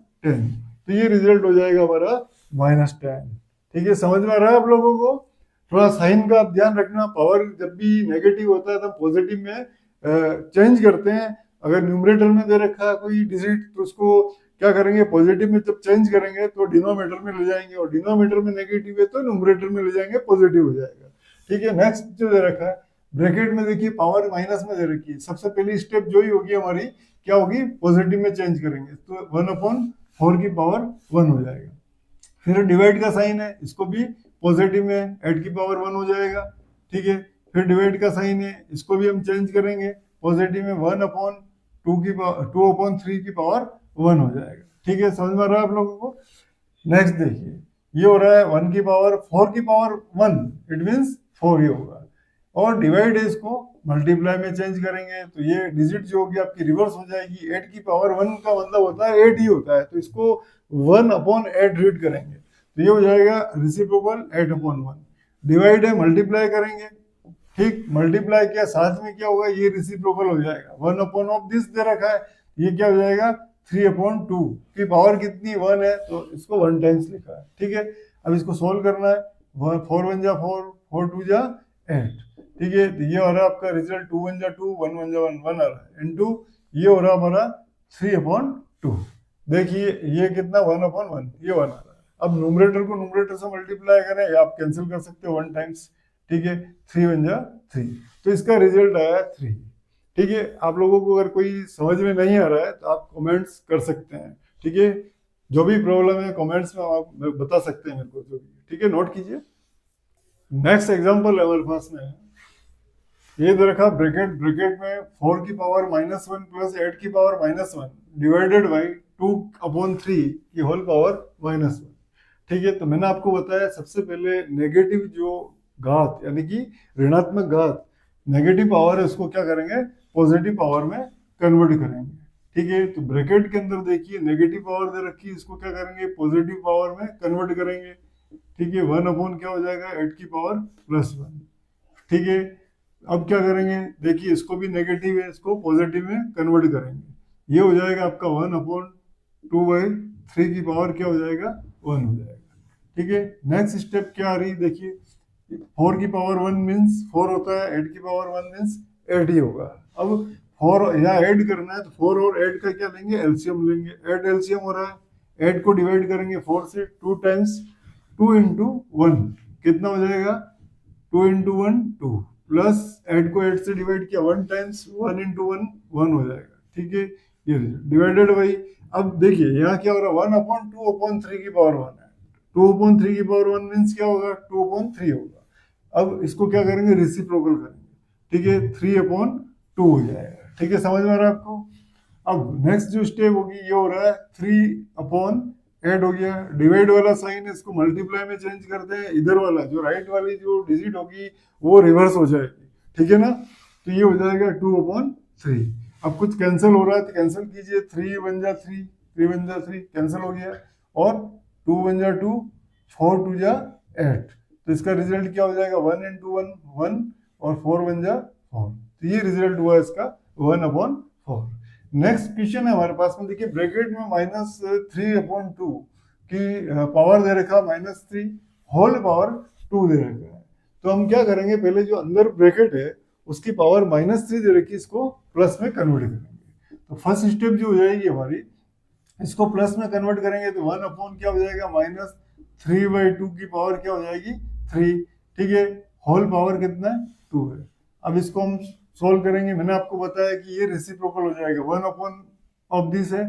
तो ये रिजल्ट हो जाएगा हमारा -10, ठीक है, समझ में आ रहा है आप लोगों को। थोड़ा साइन का आप ध्यान रखना, पावर जब भी नेगेटिव होता है तो पॉजिटिव में चेंज करते हैं, अगर न्यूमरेटर में दे रखा है कोई डिजिट तो उसको क्या करेंगे पॉजिटिव में जब चेंज करेंगे तो डिनोमिनेटर में ले जाएंगे, और डिनोमिनेटर में नेगेटिव है तो न्यूमरेटर में ले जाएंगे पॉजिटिव हो जाएगा, ठीक है। नेक्स्ट जो दे रखा है ब्रैकेट में, देखिए पावर माइनस में दे रखी है, सबसे पहली स्टेप जो ही होगी हमारी क्या होगी पॉजिटिव में चेंज करेंगे, तो 1/4 की पावर 1 हो जाएगा। फिर डिवाइड का साइन है, इसको भी पॉजिटिव में 8 की पावर 1 हो जाएगा, ठीक है। फिर डिवाइड का साइन है, इसको भी हम चेंज करेंगे पॉजिटिव में 1/2 की पावर 1 हो जाएगा, ठीक है, समझ में आ रहा है आप लोगों को। नेक्स्ट देखिए ये हो रहा है 1 की पावर 4 की पावर 1, इट मीन्स 4 ही होगा, और डिवाइड है इसको मल्टीप्लाई में चेंज करेंगे तो ये डिजिट जो होगी आपकी रिवर्स हो जाएगी, 8 की पावर 1 का मतलब होता है 8 ही होता है, तो इसको 1/8 रीड करेंगे तो ये हो जाएगा रेसिप्रोकल 8/1। डिवाइड है मल्टीप्लाई करेंगे, ठीक, मल्टीप्लाई किया साथ में क्या होगा ये रेसिप्रोकल हो जाएगा, 1/(दिस) दे रखा है, ये क्या हो जाएगा 3/2 की पावर कितनी 1 है तो इसको 1 टाइम्स लिखा है, ठीक है। अब इसको सोल्व करना है, 4 1 जा 4, 4 2 जा 8, ठीक है, तो ये हो रहा है आपका रिजल्ट 2 1 जा 2 1 1 जा 1 1 आ रहा है इनटू ये हो रहा हमारा 3/2। देखिए ये कितना 1/1 ये 1 आ रहा है। अब न्यूमरेटर को न्यूमरेटर से मल्टीप्लाई करें या आप कैंसिल कर सकते हो 1 टाइम्स। ठीक है, 3 1 जा 3, तो इसका रिजल्ट आया 3। ठीक है, आप लोगों को अगर कोई समझ में नहीं आ रहा है तो आप कमेंट्स कर सकते हैं। ठीक है, जो भी प्रॉब्लम है कमेंट्स में आप बता सकते हैं मेरे को जो भी। ठीक है, नोट कीजिए। नेक्स्ट एग्जांपल हमारे पास में है, ये दे रखा ब्रैकेट ब्रैकेट में 4 की पावर -1 प्लस 8 की पावर -1 डिवाइडेड बाई 2/3 की होल पावर -1। ठीक है, तो मैंने आपको बताया सबसे पहले नेगेटिव जो घात यानी कि ऋणात्मक घात नेगेटिव पावर है उसको क्या करेंगे पॉजिटिव पावर में कन्वर्ट करेंगे। ठीक है, तो ब्रैकेट के अंदर देखिए नेगेटिव पावर दे रखी है, इसको क्या करेंगे पॉजिटिव पावर में कन्वर्ट करेंगे। ठीक है, 1 क्या हो जाएगा 8 की पावर +1। ठीक है, अब क्या करेंगे देखिए इसको भी नेगेटिव है इसको पॉजिटिव में कन्वर्ट करेंगे। ये हो जाएगा आपका 1/2/3 की पावर क्या हो जाएगा 1 हो जाएगा। ठीक है, नेक्स्ट स्टेप क्या आ रही है देखिए 4 की पावर 1 मीन्स 4 होता है, 8 की पावर 1 मीन्स 8 ही होगा। अब 4 यहाँ ऐड करना है तो 4 और 8 का क्या लेंगे एलसीएम लेंगे। 8 एलसीएम हो रहा है, 8 को डिवाइड करेंगे 4 से 2 टाइम्स 2 इंटू 1 कितना हो जाएगा 2 इंटू 1 2 प्लस 8 को 8 से डिवाइड किया 1 टाइम्स 1 इंटू 1 1 हो जाएगा। ठीक है, ये डिवाइडेड बाई अब देखिए यहाँ क्या हो रहा है 1/2/3 की पावर 1 है। 2/3 की पावर 1 मीन्स क्या होगा 2/3 होगा। अब इसको क्या करेंगे रेसिप्रोकल करेंगे। ठीक है, 3/2 हो जाएगा। ठीक है, समझ में आ रहा है आपको। अब नेक्स्ट जो स्टेप होगी ये हो रहा है 3/8 हो गया, डिवाइड वाला साइन है इसको मल्टीप्लाई में चेंज करते हैं, इधर वाला जो राइट वाली जो डिजिट होगी वो रिवर्स हो जाएगी। ठीक है ना, तो ये हो जाएगा 2/3। अब कुछ कैंसिल हो रहा है तो कैंसिल कीजिए, 3 1 जा 3 3 1 जा 3 कैंसिल हो गया, और 2 1 जा 2 4 2 जा 8, तो इसका रिजल्ट क्या हो जाएगा 1 इंटू 1 1 और 4 1 जा 4, तो ये रिजल्ट हुआ इसका 1/4। नेक्स्ट क्वेश्चन है हमारे पास में देखिए ब्रैकेट में -3/2 की पावर दे रखा -3 होल पावर 2 दे रखा है। तो हम क्या करेंगे पहले जो अंदर ब्रैकेट है उसकी पावर -3 दे रखी इसको प्लस में कन्वर्ट करेंगे। तो फर्स्ट स्टेप जो हो जाएगी हमारी इसको प्लस में कन्वर्ट करेंगे तो 1 क्या हो जाएगा -3/2 की पावर क्या हो जाएगी 3। ठीक है, होल पावर कितना है 2 है। अब इसको हम सोल्व करेंगे, मैंने आपको बताया कि ये रेसिप्रोकल हो जाएगा 1 ऑफ दिस है,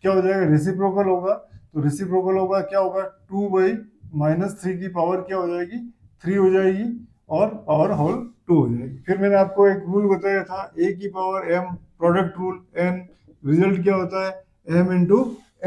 क्या हो जाएगा रेसिप्रोकल होगा, तो रेसिप्रोकल होगा क्या होगा 2/-3 की पावर क्या हो जाएगी 3 हो जाएगी और पावर होल 2 हो जाएगी। फिर मैंने आपको एक रूल बताया था a की power m product rule n, result क्या होता है m इंटू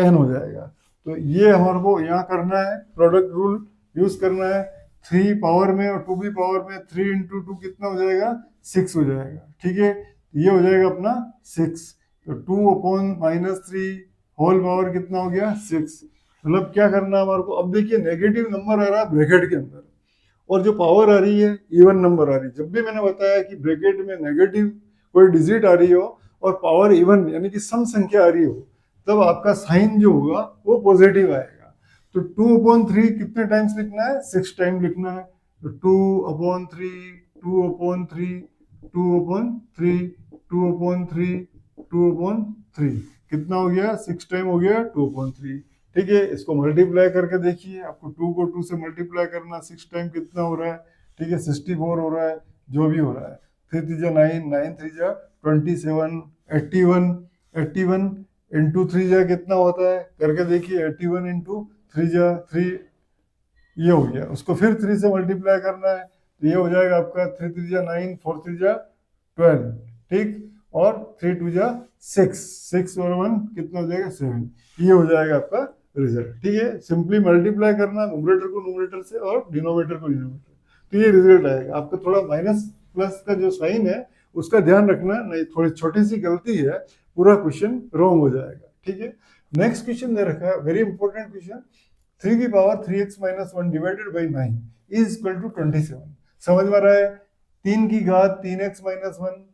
n हो जाएगा। तो ये हमारे को यहाँ करना है प्रोडक्ट रूल यूज करना है, 3 पावर में और 2 भी पावर में 3 इंटू 2 कितना हो जाएगा 6 हो जाएगा। ठीक है, ये हो जाएगा अपना 6, तो 2/-3 होल पावर कितना हो गया 6। मतलब क्या करना है हमारे को, अब देखिए नेगेटिव नंबर आ रहा है ब्रैकेट के अंदर और जो पावर आ रही है इवन नंबर आ रही है। जब भी मैंने बताया कि ब्रैकेट में नेगेटिव कोई डिजिट आ रही हो और पावर इवन यानी कि सम संख्या आ रही हो तब आपका साइन जो होगा वो पॉजिटिव आएगा। तो 2/3 कितने टाइम्स लिखना है 6 टाइम लिखना है, तो 2/3 2/3 2/3 2/3 2/3 कितना हो गया 6 टाइम हो गया 2/3। ठीक है, इसको मल्टीप्लाई करके देखिए, आपको 2 को 2 से मल्टीप्लाई करना 6 टाइम कितना हो रहा है। ठीक है, 64 हो रहा है, जो भी हो रहा है, 3 3 9 9 3 27 81 81 इंटू 3 कितना होता है करके देखिए, 81 इंटू 3 ये हो गया, उसको फिर 3 से मल्टीप्लाई करना है तो ये हो जाएगा आपका 3 3 9 4 3 12। ठीक, और 3 2 6 6 और 1 कितना हो जाएगा 7, ये हो जाएगा आपका रिजल्ट। ठीक है, सिंपली मल्टीप्लाई करना न्यूमरेटर को न्यूमरेटर से और डिनोमिनेटर को डिनोमिनेटर, तो ये रिजल्ट आएगा। आपका थोड़ा माइनस प्लस का जो साइन है उसका ध्यान रखना, नहीं थोड़ी छोटी सी गलती है पूरा क्वेश्चन रॉन्ग हो जाएगा। ठीक है, नेक्स्ट क्वेश्चन दे रखा है वेरी इंपॉर्टेंट क्वेश्चन, 3 की power 3x - 1 divided by 9 is equal to 27। समझ में आ रहा है, 3 की घात 3x - 1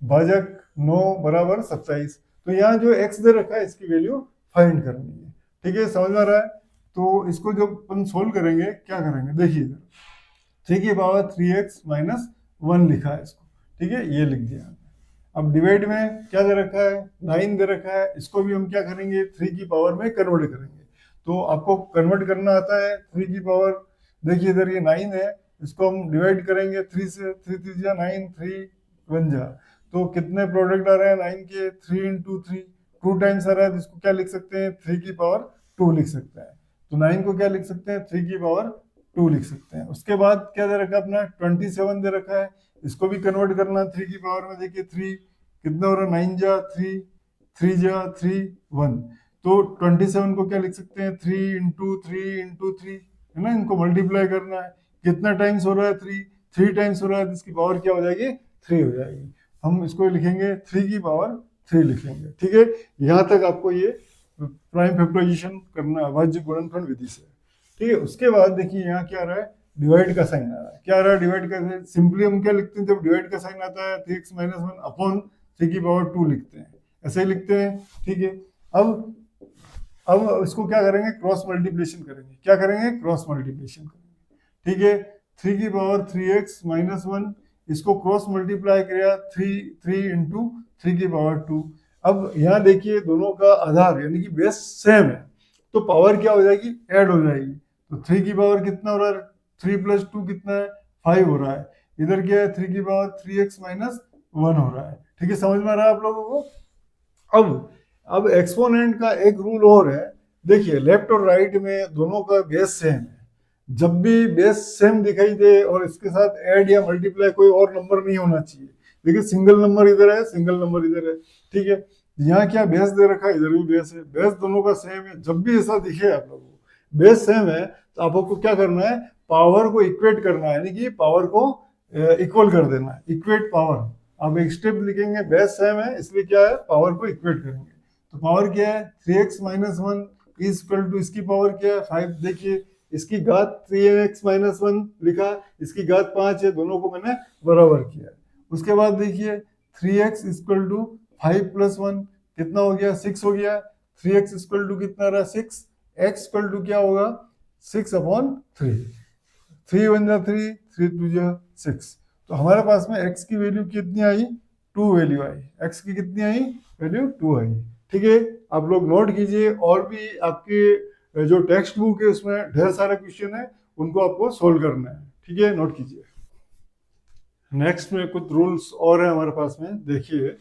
भाजक 9 बराबर 27, तो यहाँ जो x दे रखा है इसकी वैल्यू फाइंड करनी है। ठीक है, समझ में आ रहा है, तो इसको जब अपन सोल्व करेंगे क्या करेंगे देखिए, 3 की पावर 3x - 1 लिखा है इसको, ठीक है, ये लिख दिया। अब डिवाइड में क्या दे रखा है, 9 दे रखा है, इसको भी हम क्या करेंगे 3 की पावर में कन्वर्ट करेंगे। तो आपको कन्वर्ट करना आता है 3 की पावर, देखिए इधर ये 9 है, इसको हम डिवाइड करेंगे 3 से, 3 3 जा 9, 3 1 जा, तो कितने प्रोडक्ट आ रहे हैं 9 के, 3 इंटू 3, 2 टाइम्स आ रहा है, तो इसको क्या लिख सकते हैं 3 की पावर 2 लिख सकते हैं। तो 9 को क्या लिख सकते हैं 3 की पावर 2 लिख सकते हैं। उसके बाद क्या दे रखा है अपना 27 दे रखा है, इसको भी कन्वर्ट करना है 3 की पावर में, देखिए 3 कितना हो रहा है 9 जा 3, 3 जा 3 1, तो 27 को क्या लिख सकते हैं 3 इंटू 3 इंटू 3, है ना, इनको मल्टीप्लाई करना है, कितना टाइम्स हो रहा है 3, 3 टाइम्स हो रहा है, तो इसकी पावर क्या हो जाएगी 3 हो जाएगी। हम इसको लिखेंगे 3 की पावर 3 लिखेंगे, ठीक है। यहाँ तक आपको ये प्राइम फैक्टराइजेशन करना है अभाज्य गुणनफल विधि से, ठीक है। उसके बाद देखिए यहाँ क्या आ रहा है, डिवाइड का साइन आ रहा है, क्या आ रहा है डिवाइड का साइन, सिंपली हम क्या लिखते हैं जब डिवाइड का साइन आता है 3x - 1 अपॉन 3 की पावर 2 लिखते हैं, ऐसे ही लिखते हैं, ठीक है। अब इसको क्या करेंगे क्रॉस मल्टीप्लिकेशन करेंगे, क्या करेंगे क्रॉस मल्टीप्लिकेशन करेंगे, ठीक है। 3 की पावर 3x - 1, इसको क्रॉस मल्टीप्लाई किया 3 इंटू 3 की पावर 2। अब यहाँ देखिए दोनों का आधार यानी कि बेस सेम है, तो पावर क्या हो जाएगी ऐड हो जाएगी, तो 3 की पावर कितना हो रहा है 3 + 2 कितना है 5 हो रहा है, इधर क्या है 3 की पावर 3x - 1 हो रहा है, ठीक है, समझ में आ रहा है आप लोगों को। अब एक्सपोनेंट का एक रूल और है, देखिए लेफ्ट और राइट में दोनों का बेस सेम है, जब भी बेस सेम दिखाई दे और इसके साथ ऐड या मल्टीप्लाई कोई और नंबर नहीं होना चाहिए, देखिए सिंगल नंबर इधर है सिंगल नंबर इधर है, ठीक है। यहाँ क्या बेस दे रखा है, इधर भी बेस है, बेस दोनों का सेम है, जब भी ऐसा दिखे आप लोगों को बेस सेम है तो आपको क्या करना है पावर को इक्वेट करना है, यानी कि पावर को इक्वल कर देना है, इक्वेट पावर। अब एक स्टेप लिखेंगे बेस सेम है इसलिए क्या है पावर को इक्वेट करेंगे, तो पावर क्या है 3x - 1 इज इक्वल टू इसकी पावर क्या है 5, देखिए इसकी घात 3x - 1 लिखा, इसकी घात 5 है, दोनों को मैंने बराबर किया। उसके बाद देखिए 3x इक्वल टू 5 + 1 कितना हो गया 6 हो गया, 3x इक्वल टू कितना रहा 6, x इक्वल टू क्या होगा 6/3, 3 1 जा 3, 3 2 जा 6, तो हमारे पास में x की वैल्यू कितनी आई 2 वैल्यू आई, x की कितनी आई वैल्यू 2 आई, ठीक है। आप लोग नोट कीजिए, और भी आपके जो टेक्स्ट बुक है उसमें ढेर सारे क्वेश्चन है, उनको आपको सोल्व करना है, ठीक है, नोट कीजिए। नेक्स्ट में कुछ रूल्स और है हमारे पास में, देखिए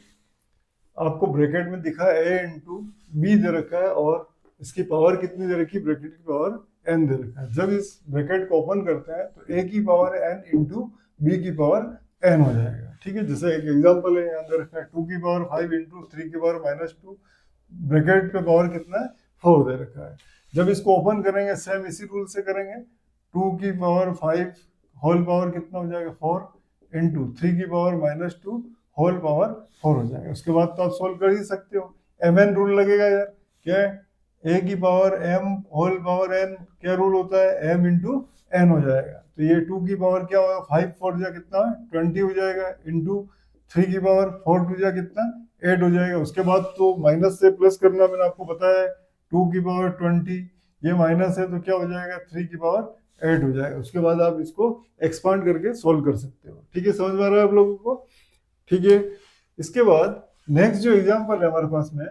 आपको ब्रैकेट में दिखा a इंटू बी दे रखा है और इसकी पावर कितनी दे रखी है ब्रैकेट की पावर n दे रखा है, जब इस ब्रैकेट को ओपन करते हैं तो a की पावर n इंटू बी की पावर n हो जाएगा, ठीक है। जैसे एक एग्जांपल है यहाँ दे रखा है 2 की पावर 5 इंटू 3 की पावर -2, ब्रैकेट पे पावर कितना है 4 दे रखा है, जब इसको ओपन करेंगे सेम इसी रूल से करेंगे, 2 की पावर 5 होल पावर कितना हो जाएगा 4 इंटू 3 की पावर -2 होल पावर 4 हो जाएगा। उसके बाद तो आप सोल्व कर ही सकते हो, mn रूल लगेगा यार, क्या है a की power m whole power n, क्या रूल होता है m इंटू n हो जाएगा, तो ये 2 की पावर क्या होगा 5 4 जा कितना 20 हो जाएगा, इंटू 3 की पावर 4 2 जा कितना 8 हो जाएगा। उसके बाद तो माइनस से प्लस करना मैंने आपको बताया है, 2 की पावर 20 ये माइनस है तो क्या हो जाएगा 3 की पावर 8 हो जाएगा। उसके बाद आप इसको एक्सपांड करके सोल्व कर सकते हो, ठीक है, समझ में आ रहा है आप लोगों को, ठीक है। इसके बाद नेक्स्ट जो एग्जांपल है हमारे पास में,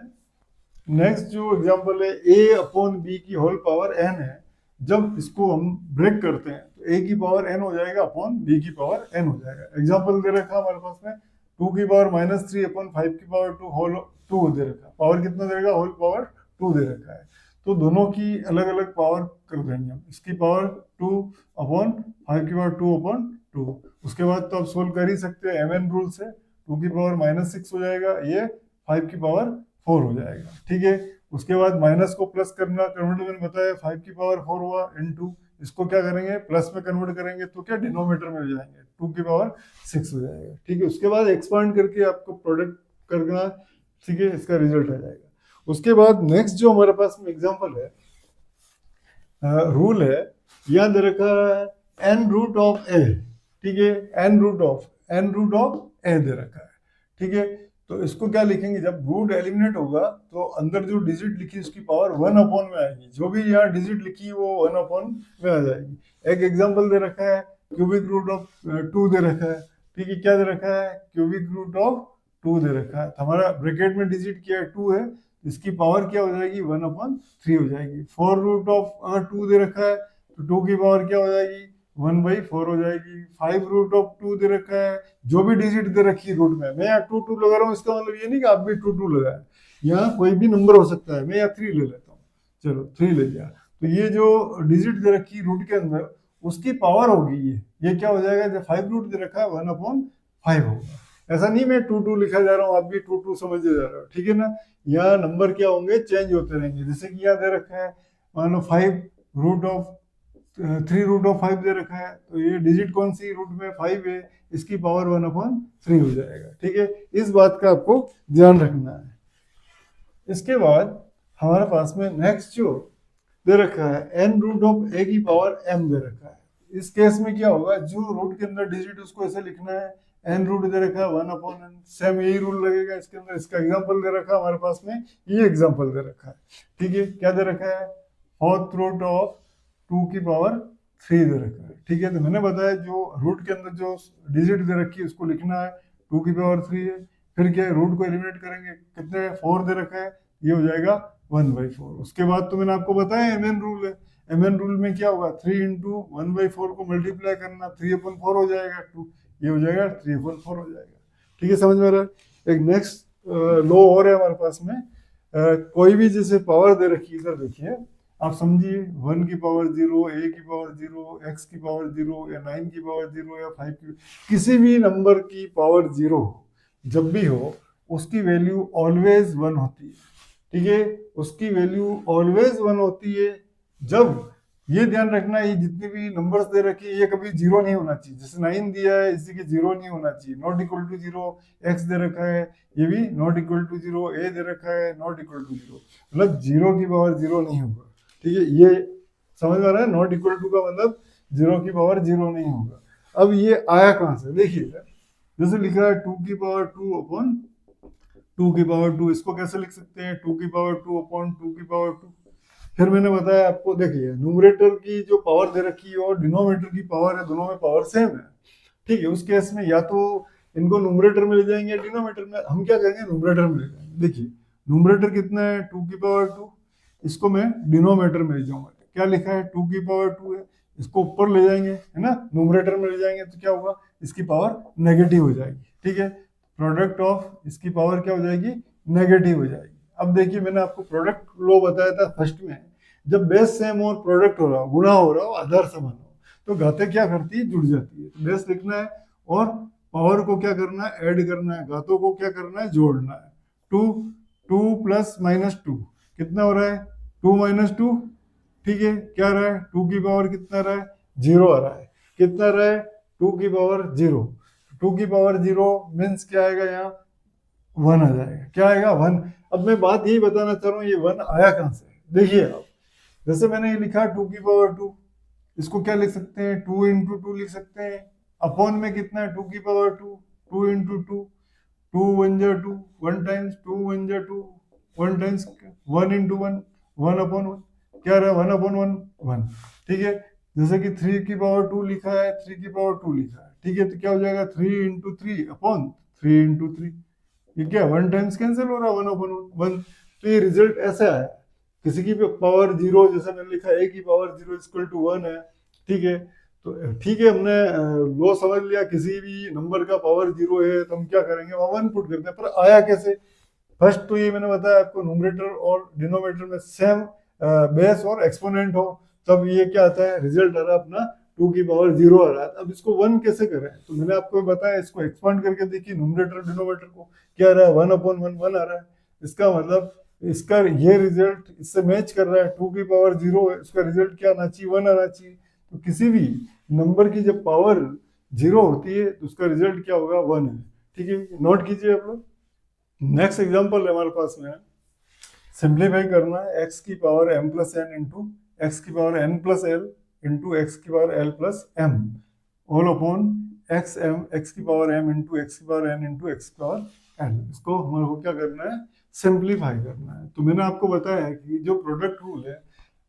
नेक्स्ट जो एग्जांपल है a/b की होल पावर n है, जब इसको हम ब्रेक करते हैं तो a की पावर n हो जाएगा अपॉन b की पावर n हो जाएगा। एग्जांपल दे रखा हमारे पास में 2 की पावर -3 अपॉन 5 की पावर 2 होल 2 दे रखा, पावर कितना दे रखा होल पावर 2 दे रखा है, तो दोनों की अलग अलग पावर कर देंगे हम, इसकी पावर 2 अपॉन 5 की पावर 2/2, उसके बाद तो आप सोल्व कर ही सकते हो mn रूल से, 2 की पावर -6 हो जाएगा, ये 5 की पावर 4 हो जाएगा, ठीक है। उसके बाद माइनस को प्लस करना, कन्वर्ट मैंने बताया 5 की पावर 4 हुआ इंटू इसको क्या करेंगे प्लस में कन्वर्ट करेंगे तो क्या डिनोमिनेटर में हो जाएंगे 2 की पावर 6 हो जाएगा, ठीक है। उसके बाद एक्सपांड करके आपको प्रोडक्ट करना, ठीक है, इसका रिजल्ट आ जाएगा। उसके बाद नेक्स्ट जो हमारे पास में एग्जांपल है, रूल है, यहाँ दे रखा है n√a, ठीक है, n√a दे रखा है, ठीक है। तो इसको क्या लिखेंगे, जब रूट एलिमिनेट होगा तो अंदर जो डिजिट लिखी उसकी पावर 1/, में आएगी, जो भी यहाँ डिजिट लिखी वो 1/, में आ जाएगी। एक एग्जांपल दे रखा है क्यूबिक रूट ऑफ 2 दे रखा है, ठीक है, क्या दे रखा है, क्यूबिक रूट ऑफ 2 दे रखा है, तो हमारा ब्रैकेट में डिजिट क्या है, 2 है, इसकी पावर क्या हो जाएगी, 1/3 हो जाएगी। 4 रूट ऑफ अगर 2 दे रखा है तो 2 की पावर क्या हो जाएगी, 1/4 हो जाएगी। 5 रूट ऑफ 2 दे रखा है, जो भी डिजिट दे रखी है रूट में, मैं यहाँ 2 लगा रहा हूँ, इसका मतलब ये नहीं कि आप भी 2 लगाए, यहाँ कोई भी नंबर हो सकता है, मैं यहाँ 3 ले लेता हूँ, चलो 3 ले लिया। तो ये जो डिजिट दे रखी है रूट के अंदर, उसकी पावर होगी ये क्या हो जाएगा, जब 5 रूट दे रखा है 1/5 होगा। ऐसा नहीं मैं 2 लिखा जा रहा हूँ, आप भी 2 समझे जा रहे हो, ठीक है ना। यहाँ नंबर क्या होंगे, चेंज होते रहेंगे, जैसे कि यहाँ दे रखा है मान लो 5 रूट ऑफ 3 रूट ऑफ 5 दे रखा है, तो ये डिजिट कौन सी रूट में 5 है, इसकी पावर 1/3 हो जाएगा, ठीक है। इस बात का आपको ध्यान रखना है। इसके बाद हमारे पास में नेक्स्ट जो दे रखा है n रूट ऑफ a की पावर m दे रखा है। इस केस में क्या होगा, जो रूट के अंदर डिजिट उसको ऐसे लिखना है, n रूट दे रखा है 1/n, सेम यही रूल लगेगा इसके अंदर। इसका एग्जांपल दे रखा है हमारे पास में, ये एग्जांपल दे रखा है, ठीक है। क्या दे रखा है, 4th रूट ऑफ 2 की पावर 3 दे रखा है, ठीक है। तो मैंने बताया जो रूट के अंदर जो डिजिट दे रखी है उसको लिखना है, 2 की पावर 3 है, फिर क्या है, रूट को एलिमिनेट करेंगे, कितने 4 दे रखा है, ये हो जाएगा 1/4। उसके बाद तो मैंने आपको बताया mn रूल है, mn रूल में क्या होगा, 3 इंटू 1/4 को मल्टीप्लाई करना, 3/4 हो जाएगा, 2 ये हो जाएगा 3/4 हो जाएगा, ठीक है, समझ में आ रहा है। एक नेक्स्ट लॉ और है हमारे पास में, कोई भी जैसे पावर दे रखी है, इधर देखिए आप समझिए, 1 की पावर 0, a की पावर 0, x की पावर 0, या 9 की पावर 0, या 5 की, किसी भी नंबर की पावर 0 जब भी हो, उसकी वैल्यू ऑलवेज 1 होती है, ठीक है। उसकी वैल्यू ऑलवेज 1 होती है। जब, ये ध्यान रखना, ये जितनी भी नंबर्स दे रखे हैं ये कभी 0 नहीं होना चाहिए, जैसे 9 दिया है इसी के 0 नहीं होना चाहिए, नॉट इक्वल टू 0, x दे रखा है ये भी नॉट इक्वल टू 0, a दे रखा है नॉट इक्वल टू 0, मतलब 0 की पावर 0 नहीं होगा, ठीक है। ये समझ में आ रहा है, नॉट इक्वल टू का मतलब 0 की पावर 0 नहीं होगा। अब ये आया कहाँ से, देखिए जैसे लिखा है 2 की पावर 2 अपॉन 2 की पावर 2, इसको कैसे लिख सकते हैं, 2 की पावर 2 अपॉन 2 की पावर 2। फिर मैंने बताया आपको, देखिए न्यूमरेटर की जो पावर दे रखी है और डिनोमिनेटर की पावर है, दोनों में पावर सेम है, ठीक है। उस केस में या तो इनको न्यूमरेटर में ले जाएंगे या डिनोमिनेटर में, हम क्या करेंगे, न्यूमरेटर में ले जाएंगे। देखिए न्यूमरेटर कितना है, 2 की पावर 2, इसको मैं डिनोमिनेटर में ले जाऊंगा, क्या लिखा है 2 की पावर 2 है, इसको ऊपर ले जाएंगे, है ना, न्यूमरेटर में ले जाएंगे तो क्या होगा, इसकी पावर नेगेटिव हो जाएगी, ठीक है। प्रोडक्ट ऑफ इसकी पावर क्या हो जाएगी, नेगेटिव हो जाएगी। अब देखिए मैंने आपको प्रोडक्ट लॉ बताया था फर्स्ट में, जब बेस सेम और प्रोडक्ट हो रहा हो, गुणा हो रहा हो, आधार समान हो, तो घातें क्या करती है, जुड़ जाती है। तो बेस लिखना है और पावर को क्या करना है, ऐड करना है, घातों को क्या करना है, जोड़ना है। 2 2 प्लस माइनस 2 कितना हो रहा है, 2 माइनस 2, ठीक है। क्या आ रहा है, 2 की पावर कितना आ रहा है, 0 आ रहा है, कितना आ रहा है, 2 की पावर 0, 2 की पावर 0 मीन्स क्या आएगा, यहाँ 1 आ जाएगा, क्या आएगा, 1। अब मैं बात यही बताना चाह रहा हूँ, ये 1 आया कहाँ से, देखिए आप, जैसे मैंने ये लिखा 2 की पावर 2, इसको क्या लिख सकते हैं, 2 इंटू 2 लिख सकते हैं, अपॉन में कितना है, 2 की पावर 2, 2 इंटू 2, 2 1 जा 2, 1 टाइम्स 2 1 जा 2, 1 टाइम्स 1 इंटू 1, 1 अपॉन 1, क्या रहा है, 1 अपॉन 1 1, ठीक है। जैसे कि 3 की पावर 2 लिखा है, 3 की पावर 2 लिखा है, ठीक है, तो क्या हो जाएगा, 3 इंटू 3 अपॉन 3 इंटू 3, ये क्या 1 टाइम्स कैंसिल हो रहा है, 1 अपॉन 1। तो ये रिजल्ट ऐसा है, किसी की भी पावर 0, जैसे मैंने लिखा a की पावर 0 इक्वल टू 1 है, ठीक है। तो ठीक है, हमने लॉ समझ लिया, किसी भी नंबर का पावर 0 है तो हम क्या करेंगे, वहां 1 पुट करते हैं, पर आया कैसे। फर्स्ट तो ये मैंने बताया आपको, न्यूमरेटर और डिनोमिनेटर में सेम बेस और एक्सपोनेंट हो, तब ये क्या आता है, रिजल्ट आ रहा है अपना 2 की पावर 0 आ रहा है। अब इसको 1 कैसे करें, तो मैंने आपको बताया, इसको एक्सपांड करके देखिए, न्यूमरेटर डिनोमिनेटर को, क्या आ रहा है, 1 अपॉन 1 1 आ रहा है। इसका मतलब इसका ये रिजल्ट इससे मैच कर रहा है, 2 की पावर 0 है, इसका रिजल्ट क्या आना चाहिए, 1 आना चाहिए। तो किसी भी नंबर की जब पावर 0 होती है तो उसका रिजल्ट क्या होगा, 1 है, ठीक है, नोट कीजिए आप लोग। नेक्स्ट एग्जांपल हमारे पास में है, सिंप्लीफाई करना है, x की power m plus n into x की power n plus l into x की पावर l प्लस m ऑल अपॉन एक्स की पावर m इंटू एक्स की पावर n इंटू एक्स की पावर l। इसको हमारे को क्या करना है, सिंप्लीफाई करना है। तो मैंने आपको बताया कि जो प्रोडक्ट रूल है,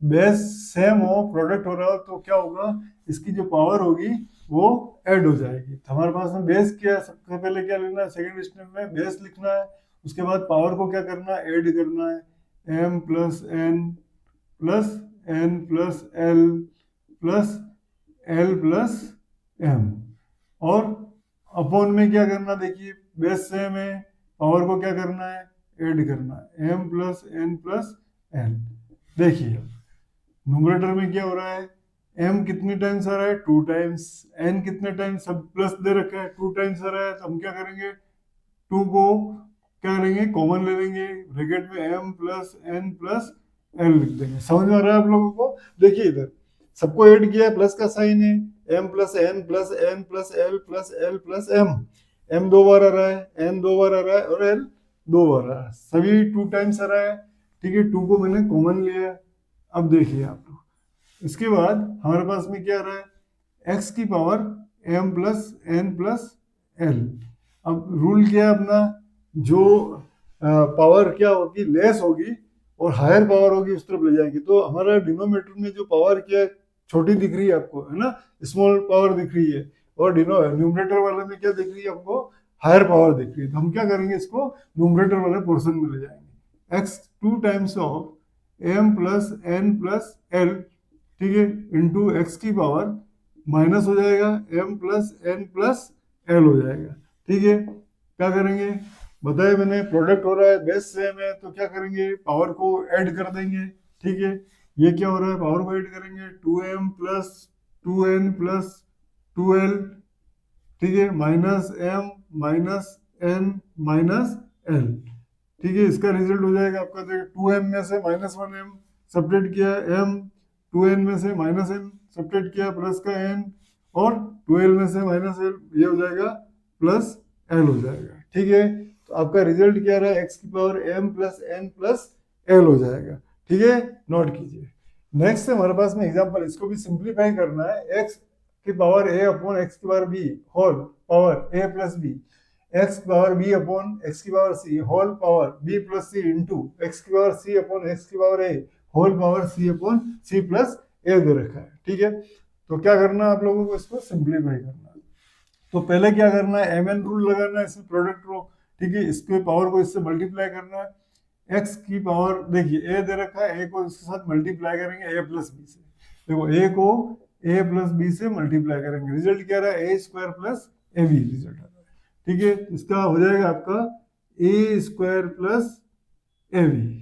बेस सेम हो, प्रोडक्ट हो रहा हो, तो क्या होगा, इसकी जो पावर होगी वो ऐड हो जाएगी। तो हमारे पास में बेस क्या है, सबसे पहले क्या लिखना है, सेकंड स्टेप में बेस लिखना है, उसके बाद पावर को क्या करना है, ऐड करना है, m plus n plus l plus l प्लस m, और अपॉन में क्या करना, देखिए बेस सेम है, पावर को क्या करना है, ऐड करना है, m plus n plus l। देखिए न्यूमरेटर में क्या हो रहा है, m कितनी टाइम्स आ रहा है, 2 टाइम्स, n कितने टाइम्स, सब प्लस दे रखा है, 2 टाइम्स आ रहा है, तो हम क्या करेंगे, 2 को क्या करेंगे, कॉमन ले लेंगे, ब्रैकेट में m plus n plus l लिख देंगे। समझ में आ रहा है आप लोगों को? देखिए इधर सबको ऐड किया है, प्लस का साइन है, m plus n plus n plus l plus l प्लस m 2 बार आ रहा है, n 2 बार आ रहा है, और l 2 बार आ रहा है, सभी 2 टाइम्स आ रहा है। ठीक है, 2 को मैंने कॉमन लिया है। अब देखिए आप लोग, इसके बाद हमारे पास में क्या आ रहा है, x की power m plus n plus l। अब रूल क्या है अपना, जो पावर क्या होगी, लेस होगी और हायर पावर होगी उस तरफ ले जाएंगे, तो हमारा डिनोमिनेटर में जो पावर क्या है, छोटी दिख रही है आपको, है ना, स्मॉल पावर दिख रही है, और न्यूमरेटर वाले में क्या दिख रही है आपको, हायर पावर दिख रही है। तो हम क्या करेंगे, इसको न्यूमरेटर वाले पोर्शन में ले जाएंगे, x 2 times of m plus n plus l, ठीक है, इंटू एक्स की पावर माइनस हो जाएगा m plus n plus l हो जाएगा। ठीक है, क्या करेंगे, बताया मैंने, प्रोडक्ट हो रहा है, बेस सेम है, तो क्या करेंगे, पावर को ऐड कर देंगे। ठीक है, ये क्या हो रहा है, पावर को ऐड करेंगे, 2m plus 2n plus 2l, ठीक है, minus m minus n minus l। ठीक है, इसका रिजल्ट हो जाएगा आपका, देखिए 2m में से -1m सब्ट्रैक्ट किया m, 2n में से -n सब्ट्रैक्ट किया प्लस का n, और 12 में से -l, ये हो जाएगा प्लस l हो जाएगा। ठीक है, तो आपका रिजल्ट क्या रहा है, x की power m plus n plus l हो जाएगा। ठीक है, नोट कीजिए। नेक्स्ट हमारे पास में एग्जांपल, इसको भी सिंप्लीफाई करना है, x की पावर a अपॉन x की power b whole power a plus b, X की पावर बी अपॉन एक्स की power C whole power B plus C into x की पावर सी अपॉन एक्स की power A whole power C upon C plus A दे रखा है। ठीक है, तो क्या करना है आप लोगों को, इसको सिंप्लीफाई करना है। तो पहले क्या करना है, एम एन रूल लगाना है इसमें, प्रोडक्ट को, ठीक है, इसके पावर को इससे मल्टीप्लाई करना है। एक्स की पावर देखिए ए दे रखा है, ए को इसके साथ मल्टीप्लाई करेंगे ए प्लस बी से, देखो ए को ए प्लस बी से मल्टीप्लाई करेंगे, रिजल्ट क्या रहा है, a square plus A b result आ रहा है। ठीक है, इसका हो जाएगा आपका a square plus A b,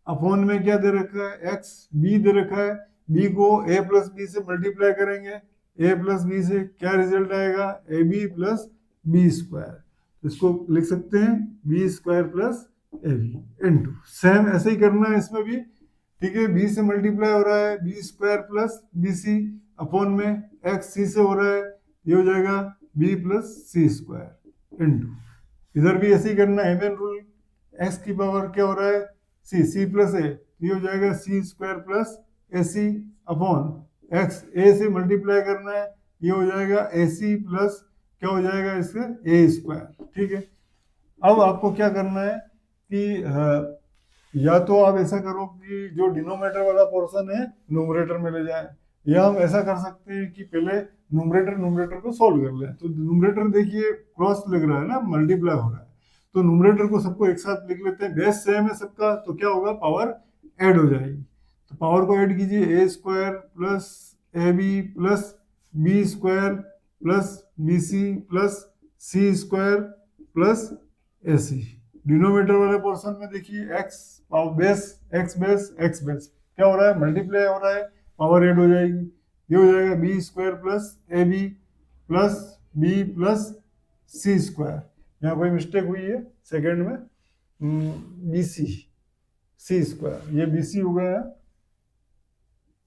upon में क्या दे रखा है, एक्स बी दे रखा है, बी को ए प्लस बी से मल्टीप्लाई करेंगे, ए प्लस बी से क्या रिजल्ट आएगा, A B plus B square. इसको लिख सकते हैं बी स्क्वायर प्लस ए बी इंटू, सेम ऐसे ही करना है इसमें भी। ठीक है, बी से मल्टीप्लाई हो रहा है, B square plus B C, upon में एक्स सी से हो रहा है, ये हो जाएगा बी प्लस सी स्क्वायर इंटू, इधर भी ऐसे ही करना है, एम रूल, एक्स की पावर क्या हो रहा है, सी, सी प्लस ए, ये हो जाएगा सी स्क्वायर प्लस ए सी अपॉन एक्स, ए से मल्टीप्लाई करना है, ये हो जाएगा ए सी प्लस क्या हो जाएगा इससे ए स्क्वायर। ठीक है, अब आपको क्या करना है कि या तो आप ऐसा करो कि जो डिनोमिनेटर वाला पोर्शन है न्यूमरेटर में ले जाए, या हम ऐसा कर सकते हैं कि पहले न्यूमरेटर को सोल्व कर लें। तो न्यूमरेटर देखिए क्रॉस लग रहा है ना, मल्टीप्लाई हो रहा है, तो न्यूमरेटर को सबको एक साथ लिख लेते हैं, बेस सेम है सबका, तो क्या होगा, पावर ऐड हो जाएगी। तो पावर को ऐड कीजिए, a square plus A B plus B square plus B C plus C square plus A c. Denominator वाले पोर्शन में देखिए एक्स बेस एक्स बेस क्या हो रहा है, मल्टीप्लाई हो रहा है, पावर ऐड हो जाएगी, ये हो जाएगा B square plus A B plus B plus C square. यहाँ कोई मिस्टेक हुई है सेकंड में, बी सी सी स्क्वायर, ये बी सी हो गया है,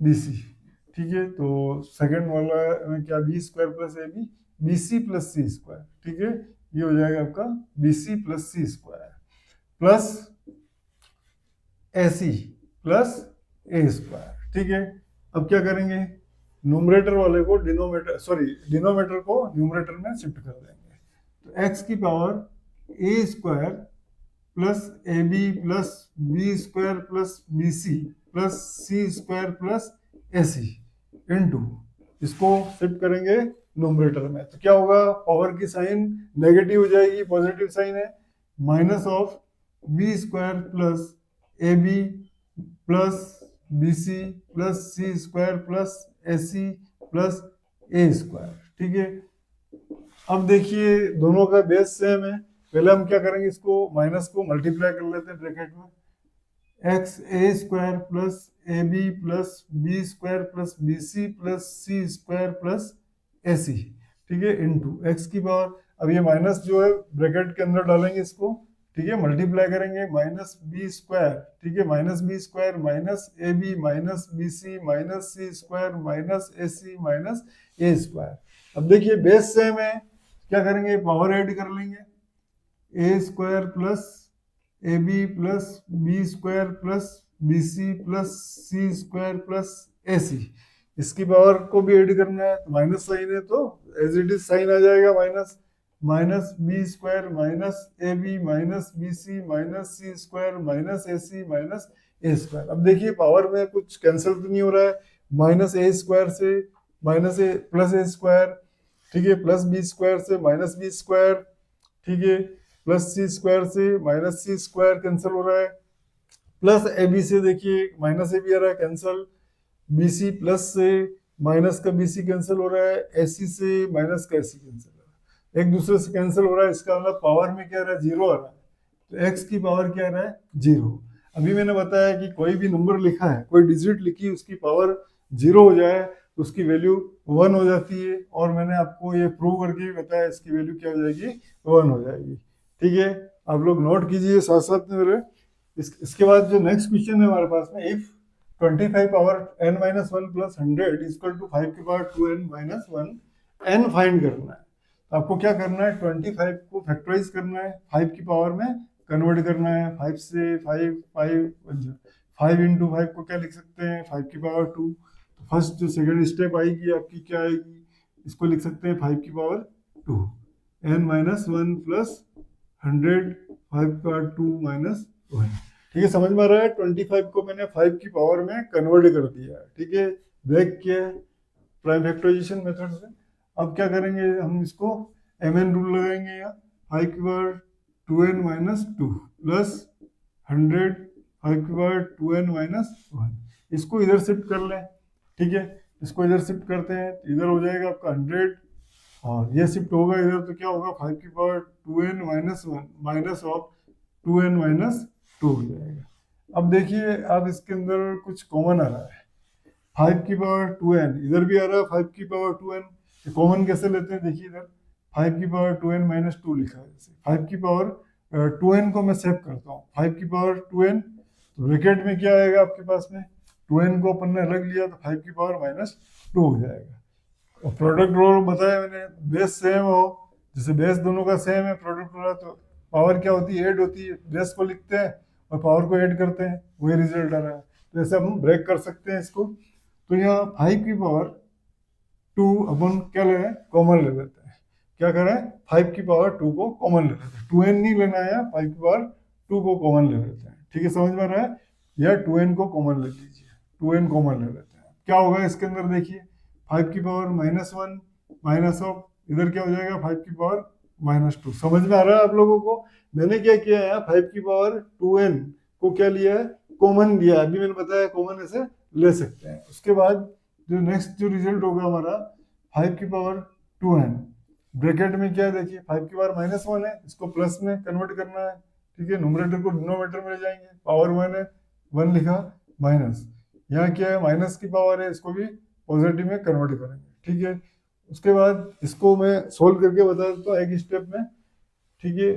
बी सी। ठीक है, तो सेकंड वाला में क्या, बी स्क्वायर प्लस ए बी, बी सी प्लस सी स्क्वायर। ठीक है, ये हो जाएगा आपका B C plus C square plus A C plus A square. ठीक है, अब क्या करेंगे, न्यूमरेटर वाले को डिनोमिनेटर को न्यूमरेटर में शिफ्ट कर देंगे। तो एक्स की power A square plus A B plus B square plus B C plus C square plus A C into, इसको शिफ्ट करेंगे नोमरेटर में, तो क्या होगा, पावर की साइन नेगेटिव हो जाएगी, पॉजिटिव साइन है, minus of B square plus A B plus B C plus C square plus A C plus A square. ठीक है, अब देखिए दोनों का बेस सेम है, पहले हम क्या करेंगे, इसको माइनस को मल्टीप्लाई कर लेते हैं ब्रैकेट में, x a square plus A B plus B square plus B C plus C square plus A c, ठीक है, इंटू एक्स की पावर, अब ये माइनस जो है ब्रैकेट के अंदर डालेंगे इसको, ठीक है, मल्टीप्लाई करेंगे, माइनस बी स्क्वायर, ठीक है, minus B square minus A B minus B C minus C square minus A C minus A square. अब देखिए बेस सेम है, क्या करेंगे, पावर ऐड कर लेंगे, a square plus A B plus B square plus B C plus C square plus A c, इसकी power को भी ऐड करना है, तो माइनस साइन है तो एज इट इज साइन आ जाएगा, minus minus B square minus A B minus B C minus C square minus A C minus A square. अब देखिए पावर में कुछ कैंसिल तो नहीं हो रहा है, माइनस ए स्क्वायर से minus A plus A square, ठीक है, प्लस बी स्क्वायर से माइनस बी स्क्वायर, ठीक है, प्लस सी स्क्वायर से माइनस सी स्क्वायर कैंसिल हो रहा है, प्लस ए बी से देखिए माइनस ए बी आ रहा है कैंसिल, बी सी प्लस से माइनस का बी सी कैंसिल हो रहा है, ए सी से माइनस का ए सी कैंसिल हो रहा है, एक दूसरे से कैंसिल हो रहा है, इसका मतलब पावर में क्या आ रहा है, जीरो आ रहा है, तो एक्स की पावर क्या आ रहा है, जीरो। अभी मैंने बताया कि कोई भी नंबर लिखा है, कोई डिजिट लिखी, उसकी पावर जीरो हो जाए तो उसकी वैल्यू वन हो जाती है, और मैंने आपको ये प्रूव करके भी बताया इसकी वैल्यू क्या हो जाएगी, वन हो जाएगी। ठीक है, आप लोग नोट कीजिए साथ साथ में मेरे। इसके बाद जो नेक्स्ट क्वेश्चन है हमारे पास में, if 25 power n minus one plus 100 equal to 5 की power 2n minus one, n find करना है, तो आपको क्या करना है, 25 को फैक्टराइज करना है, 5 की पावर में कन्वर्ट करना है, 5 से 5 इंटू 5 को क्या लिख सकते हैं, 5 की पावर 2, तो फर्स्ट जो सेकंड स्टेप आएगी आपकी क्या आएगी, इसको लिख सकते हैं 5 की power 2, n minus one plus 100 5 का 2 माइनस 1। ठीक है, समझ में आ रहा है, 25 को मैंने 5 की पावर में कन्वर्ट कर दिया, ठीक है, ब्रेक किया प्राइम फैक्टराइजेशन मेथड से। अब क्या करेंगे, हम इसको mn रूल लगाएंगे, यहाँ 5 की पावर 2n माइनस 2 प्लस 100 5 की पावर 2n माइनस 1, इसको इधर शिफ्ट कर लें, ठीक है, इसको इधर शिफ्ट करते हैं, इधर हो जाएगा आपका 100, और ये शिफ्ट होगा इधर, तो क्या होगा, 5 की power 2n minus one minus of 2n minus 2 हो जाएगा। अब देखिए अब इसके अंदर कुछ कॉमन आ रहा है, 5 की पावर 2n इधर भी आ रहा है, 5 की पावर 2n कॉमन कैसे लेते हैं, देखिए इधर 5 की पावर 2n माइनस 2 लिखा है, 5 की पावर 2n को मैं सेव करता हूँ, 5 की पावर 2n, तो ब्रैकेट में क्या आएगा आपके पास में, 2n को अपन ने अलग लिया तो 5 की पावर माइनस 2 हो जाएगा। और प्रोडक्ट रूल बताया मैंने, बेस सेम हो, जैसे बेस दोनों का सेम है, प्रोडक्ट रूल तो पावर क्या होती है, ऐड होती है, बेस को लिखते हैं और पावर को ऐड करते हैं, वही रिजल्ट आ रहा है, तो ऐसे हम ब्रेक कर सकते हैं इसको। तो यहाँ 5 की पावर 2 अपन क्या ले रहे हैं, कॉमन ले लेते हैं, क्या करें, 5 की पावर 2 को कॉमन ले लेते हैं, 2n नहीं लेना है, 5 की पावर 2 को कॉमन ले लेते हैं, ठीक है, समझ में आ रहा है, या 2n को कॉमन ले लीजिए, 2n कॉमन ले लेते हैं, क्या होगा इसके अंदर देखिए, 5 की power minus one minus of इधर क्या हो जाएगा, 5 की पावर माइनस 2, समझ में आ रहा है आप लोगों को। मैंने क्या किया है, 5 की पावर 2n को क्या लिया है, कॉमन लिया है, अभी मैंने बताया कॉमन ऐसे ले सकते हैं। उसके बाद जो नेक्स्ट जो रिजल्ट होगा हमारा, 5 की पावर 2n ब्रैकेट में क्या है देखिए, 5 की पावर माइनस वन है, इसको प्लस में कन्वर्ट करना है, ठीक है, न्यूमरेटर को डिनोमिनेटर में ले जाएंगे, पावर वन है, वन लिखा, माइनस, यहाँ क्या है, माइनस की पावर है, इसको भी पॉजिटिव में कन्वर्ट करेंगे, ठीक है। उसके बाद इसको मैं सोल्व करके बता देता हूँ एक स्टेप में, ठीक है,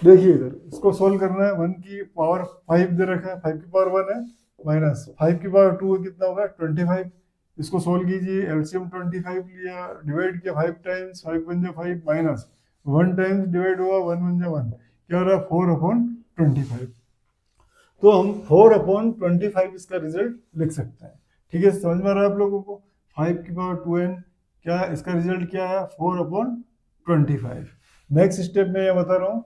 देखिए इधर इसको सोल्व करना है, 1 की पावर 5 दे रखा है, 5 की पावर 1 है, माइनस 5 की पावर 2 कितना होगा, 25, इसको सोल्व कीजिए, एलसीएम 25 लिया, डिवाइड किया 5 टाइम्स, 5 वन जा 5 माइनस 1 टाइम्स डिवाइड हुआ, 1 वन जा 1, क्या हो रहा है, 4/25, तो हम 4/25 इसका रिजल्ट लिख सकते हैं, ठीक है, समझ में आ रहा है आप लोगों को, 5 की पावर 2n क्या इसका रिजल्ट क्या है, 4/25। नेक्स्ट स्टेप में ये बता रहा हूँ।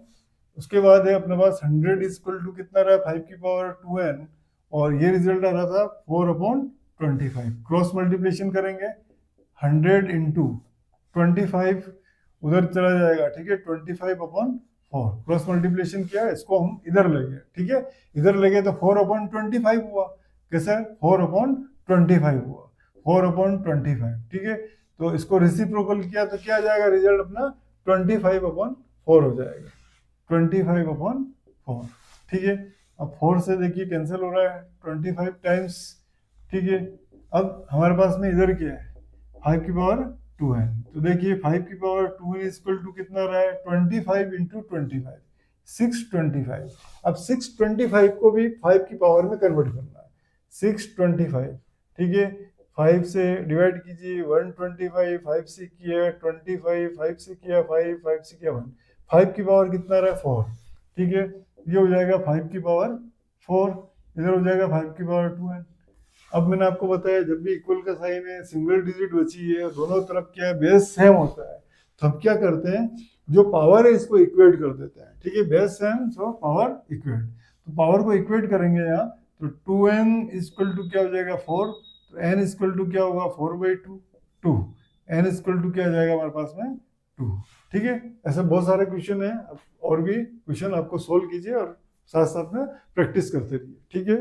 उसके बाद है अपने पास 100 इक्वल टू कितना रहा, 5 की पावर 2n और ये रिजल्ट आ रहा था 4/25। क्रॉस मल्टीप्लिकेशन करेंगे, 100 इंटू 25 उधर चला जाएगा, ठीक है, 25/4। क्रॉस मल्टीप्लिकेशन किया, इसको हम इधर ले गए, ठीक है, इधर ले गए तो 4/25 हुआ। कैसा है? 4/25 हुआ, 4/25, ठीक है। तो इसको रेसिप्रोकल किया तो क्या आ जाएगा रिजल्ट अपना? 25/4 हो जाएगा, 25/4, ठीक है। अब 4 से देखिए कैंसिल हो रहा है 25 टाइम्स, ठीक है। अब हमारे पास में इधर क्या है? 5 की पावर 2 है, तो देखिए 5 की पावर 2 इज इक्वल टू कितना रहा है? 25 इंटू 25, 625। अब 625 को भी 5 की पावर में कन्वर्ट करना है, 625, ठीक है। 5 से डिवाइड कीजिए, 125, 5 से किया 25, 5 से किया 5, 5 से किया 1, 5 की पावर कितना रहा है? 4, ठीक है। ये हो जाएगा 5 की पावर 4, इधर हो जाएगा 5 की पावर 2 है। अब मैंने आपको बताया जब भी इक्वल का साइन है, सिंगल डिजिट बची है, दोनों तरफ क्या है? बेस सेम होता है, तो हम क्या करते हैं, जो पावर है इसको इक्वेट कर देते हैं, ठीक है। Base same so power equate, तो पावर को इक्वेट करेंगे यहाँ, तो 2n इक्वल टू क्या हो जाएगा? 4, तो n इक्वल टू क्या होगा? 4/2, 2, n इक्वल टू क्या आ जाएगा हमारे पास में? 2, ठीक है। ऐसे बहुत सारे क्वेश्चन है, और भी क्वेश्चन आपको सोल्व कीजिए और साथ साथ में प्रैक्टिस करते रहिए, ठीक है।